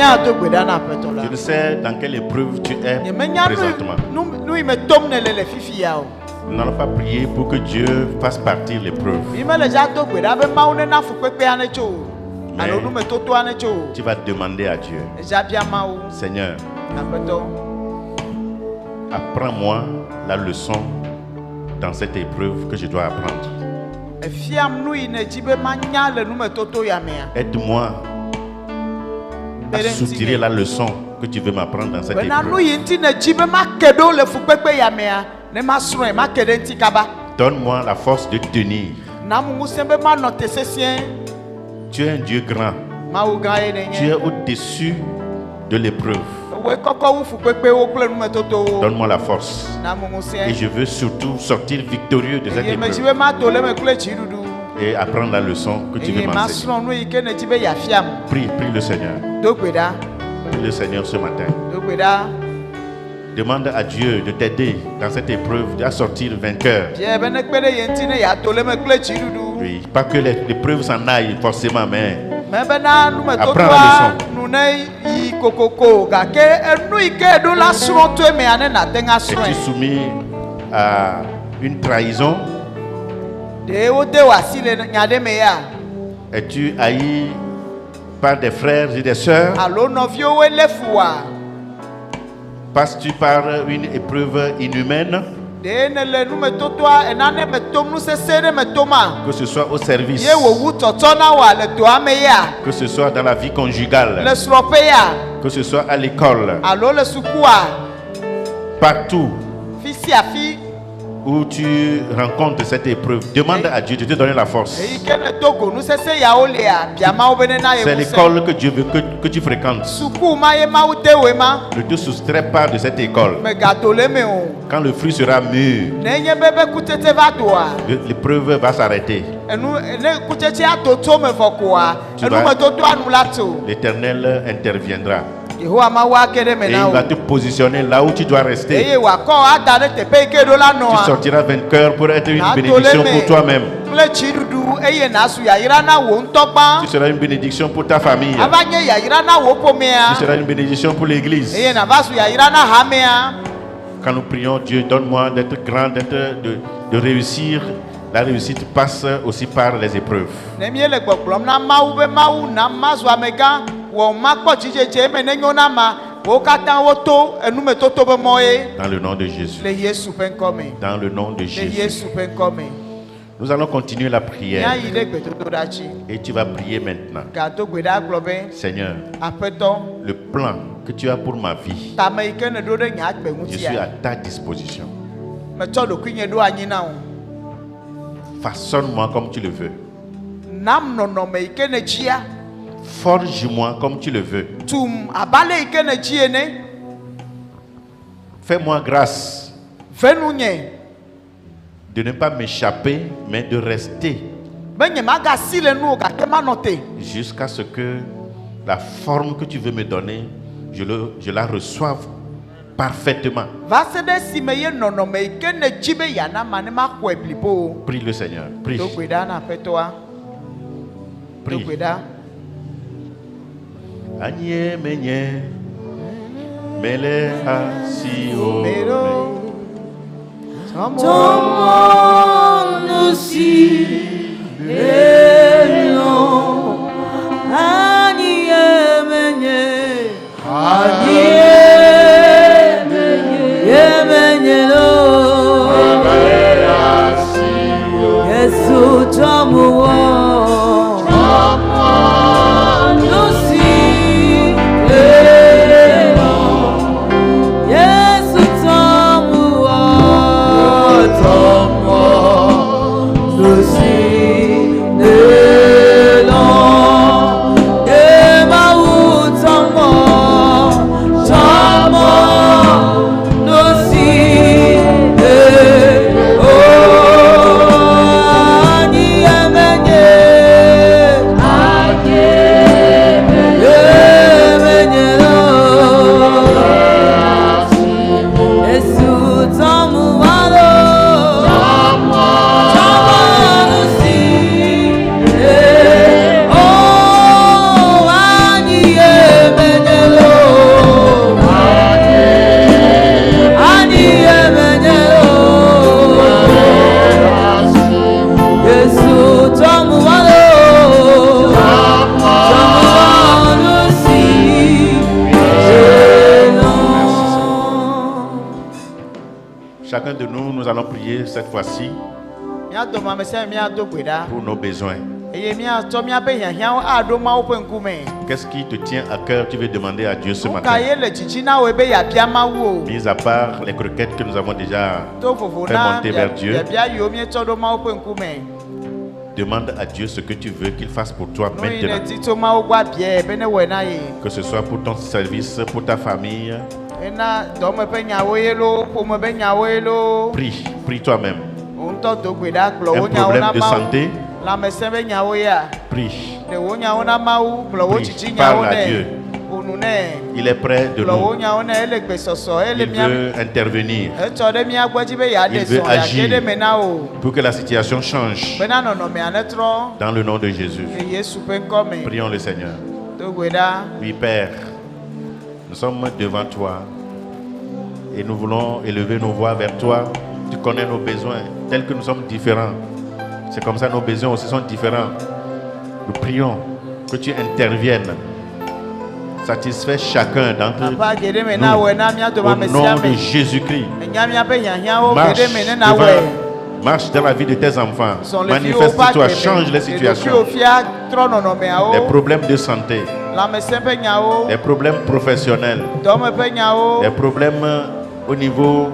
Je ne sais dans quelle épreuve tu es présentement. Nous n'allons pas prier pour que Dieu fasse partir l'épreuve. Tu vas demander à Dieu, Seigneur, apprends-moi la leçon dans cette épreuve que je dois apprendre. Aide-moi à soutirer la leçon que tu veux m'apprendre dans cette épreuve. Donne-moi la force de tenir. Tu es un Dieu grand. Tu es au-dessus de l'épreuve. Donne-moi la force. Et je veux surtout sortir victorieux de cette épreuve. Et apprendre la leçon que tu veux m'enseigner. Prie le Seigneur. Prie le Seigneur ce matin. Demande à Dieu de t'aider dans cette épreuve, à sortir vainqueur. Oui, pas que l'épreuve s'en aille forcément, mais apprends la leçon. Es-tu soumis à une trahison? Es-tu haï par des frères et des sœurs? Passes-tu par une épreuve inhumaine? Que ce soit au service, que ce soit dans la vie conjugale, que ce soit à l'école, partout où tu rencontres cette épreuve, demande à Dieu de te donner la force. C'est l'école que Dieu veut que tu fréquentes. Ne te soustrais pas de cette école. Quand le fruit sera mûr, l'épreuve va s'arrêter. L'Éternel interviendra. Et il va te positionner là où tu dois rester. Tu sortiras vainqueur pour être une bénédiction pour toi-même. Tu seras une bénédiction pour ta famille. Tu seras une bénédiction pour l'église. Quand nous prions, Dieu, donne-moi d'être grand, de réussir. La réussite passe aussi par les épreuves. Dans le nom de Jésus. Dans le nom de Jésus. Nous allons continuer la prière. Et tu vas prier maintenant. Seigneur, le plan que tu as pour ma vie, je suis à ta disposition. Façonne-moi comme tu le veux. Forge-moi comme tu le veux. Fais-moi grâce de ne pas m'échapper, mais de rester jusqu'à ce que la forme que tu veux me donner, je la reçoive parfaitement. Prie le Seigneur. Prie. Prie. Anye menye mele asio Tomo no si elo anye menye lo Yesu tomo nous allons prier cette fois-ci míado mamesẽ míado gbe ɖa. pour nos besoins. Eye míatsɔ míaƒe hiahiãwo aɖo Mawu ƒe ŋkume. Qu'est-ce qui te tient à cœur, tu veux demander à Dieu ce Nu matin? ka ye le dzidzi na wòe be yeabia Mawu o. Mis à part les croquettes que nous avons déjà To vovo fait na monter vers Dieu, biabia yiwo míetsɔ ɖo Mawu ƒe ŋkume. demande à Dieu ce que tu veux qu'il fasse pour toi Nu yi ne maintenant. di tso Mawu gbɔ abiae be ne wɔe na ye. Que ce soit pour ton service, pour ta famille. Ena dɔme ƒe nyawo ye loo, ƒome ƒe nyawo ye loo. Prie toi-même. Wò ŋutɔ do gbe ɖa gblɔ wo Un nyawo na problème de Mawu. santé, Lãmesẽ ƒe nyawo ya. prie. Ɖe wo nyawo na Mawu, gblɔ wo Prie, dzidzi parle nyawo à nɛ. Dieu. Ƒo nu nɛ. Il est près de Gblɔ wo nous. nyawo nɛ, ele gbesɔsɔ, ele Il mía. veut intervenir Etsɔ ɖe mía gbɔ dzi be yeaɖe Il veut zɔ, yeage agir. ɖe me na wo. pour que la situation change. Bena nɔnɔmea netrɔ Dans le nom de Jésus. le Yesu ƒe ŋkɔ me. Prions le Seigneur. Do gbe ɖa. Oui, Père, nous sommes devant toi et nous voulons élever nos voix vers toi. Tu connais nos besoins, tels que nous sommes différents. C'est comme ça, nos besoins aussi sont différents. Nous prions que tu interviennes. Satisfais chacun d'entre nous. Papa geɖe me na wɔe na mía Au domamesea nom de me. Jésus-Christ. Enya míaƒe hiahiãwo Marche, geɖe me ne na wɔe. marche dans la vie de tes enfants. Zɔn le viwo ƒe Manifeste-toi, agbe me. change les Ɖeɖokuiwo situations. fia trɔ nɔnɔmeawo. Les problèmes de santé, Lãmesẽ ƒe nyawo. les problèmes professionnels, Dɔme ƒe nyawo. les problèmes au niveau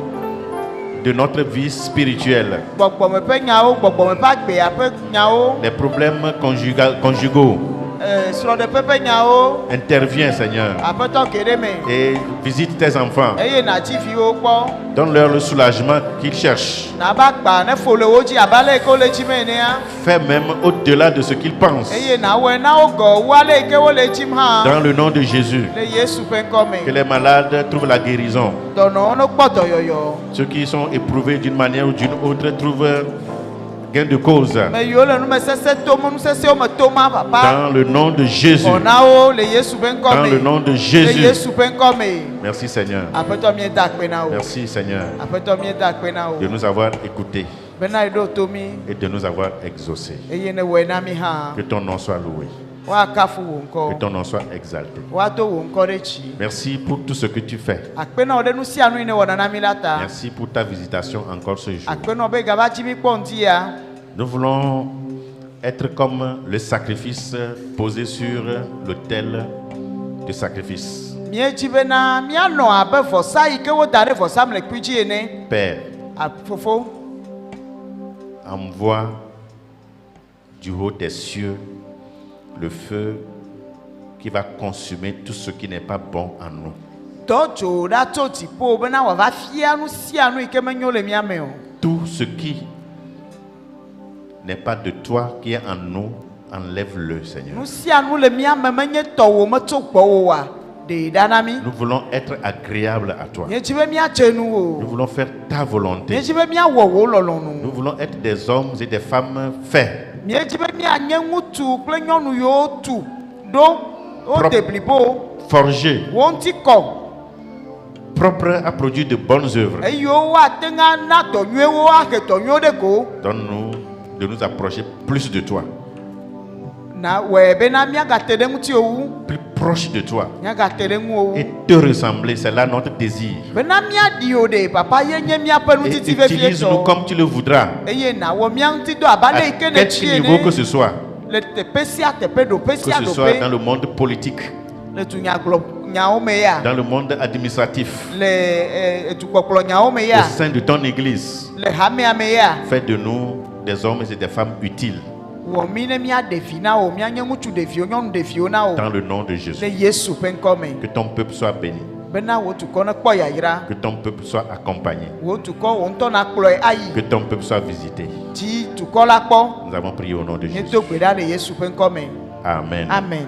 de notre vie spirituelle, Gbɔgbɔme ƒe nyawo. Gbɔgbɔme ƒe agbea ƒe nyawo. les problèmes conjugaux. Srɔ̃ɖeƒe ƒe nyawo. Interviens, Seigneur, Aƒetɔ geɖe me. et visite tes enfants. Eye nàtsi viwo kpɔ. Donne-leur le soulagement qu'ils cherchent. Nava gba ne fo le wo dzi abe ale yi ke wo le dzi me enea. Fais même au-delà de ce qu'ils pensent. Eye nawɔe na wo gɔ wu ale yi ke wo le dzim hã. Dans le nom de Jésus, Le Yesu ƒe ŋkɔ que me. les malades trouvent la guérison. Dɔnɔwo no kpɔ dɔyɔyɔ. Ceux qui sont éprouvés d'une manière ou d'une autre trouvent gain de cause. Me yiwo le numesese tom, nusesewo me tom ma papa. Dans le nom de Jésus. Xɔ na wo le Yesu ƒe ŋkɔ Dans me. le nom de Le Jésus. Yesu ƒe ŋkɔ me. Merci Seigneur. Aƒetɔ míeda akpe na wo. Merci Seigneur Aƒetɔ míeda akpe na wo. de nous avoir écoutés Bena yi ɖo to mí. et de nous avoir exaucés. Eye ne wɔe na mí hã. Que ton nom soit loué. Woakafu wò Que ŋkɔ. ton nom soit exalté. Woado wò ŋkɔ ɖe dzi. Merci pour tout ce que tu fais. Akpenɔ ɖe nu sia nu yi ne wɔna na mí la ta. Merci pour ta visitation encore ce jour. Akpenɔ be gava dzi mí kpɔ ŋdi ya. Nous voulons être comme le sacrifice posé sur l'autel de sacrifice. Míedzi bena míanɔ abe vɔsa yi ke woda ɖe vɔsamlekpui dzi ene. Père, Fofo, envoie du haut des cieux le feu qui va consumer tout ce qui n'est pas bon en nous. dɔ dzo ɖa tso dziƒo bena wòava fia nu sia nu yi ke menyo le mía me o. Tout ce qui n'est pas de toi qui est en nous, enlève-le, Seigneur. Nu sia nu le mía me menye tɔwò metso gbɔwò wa ɖe ɖa na mí. Nous voulons être agréables à toi. Míedzi be míadze nu Nous o. voulons faire ta volonté. Míedzi be míawɔ wò Nous lɔlɔ̃nu. voulons être des hommes et des femmes faits, Míedzi be míanye ŋutsu kple nyɔnu yiwo tu ɖo wode blibo forgés, wo ŋuti kɔ propres à produire de bonnes œuvres. eyiwo woate ŋu ana dɔ nyuiewo ahe dɔ nyuiewo ɖe go. Donne-nous de nous approcher plus de toi, Na wɔe bena míagate ɖe ŋutiwo wu. plus proche de toi, Míagate ɖe ŋuwo et wu. te ressembler. C'est là notre désir. Bena míaɖi o ɖe papa ye nye míaƒe Et nutiti vevie utilise-nous tɔ. comme tu le voudras, Eye nàwɔ mía ŋuti dɔ abe ale yi ke à ne quel tsi niveau que ene. ce soit, Le teƒe sia teƒe ɖoƒe que sia ce soit dans ɖoƒe. le monde politique, Le dunyagblɔ nyawo me ya. dans le monde administratif, Le dukpɔkplɔ nyawo me au ya. sein de ton église. Le hamea me ya. Fais de nous des hommes et des femmes utiles, Wɔ mí ne míaɖe vi na wo. Míanye ŋutsu ɖeviwo, nyɔnu ɖeviwo na wo. dans le nom de Le Jésus. Yesu ƒe ŋkɔ me. Que ton peuple soit béni, Bena wò dukɔ nekpɔ yayra. que ton peuple soit accompagné, Wò dukɔ wò ŋutɔ nakplɔe ayi. que ton peuple soit visité. Dzi dukɔ la kpɔ. Nous avons prié au nom de Jésus. Míedo gbe ɖa le Yesu ƒe ŋkɔ me. Amen. Amen.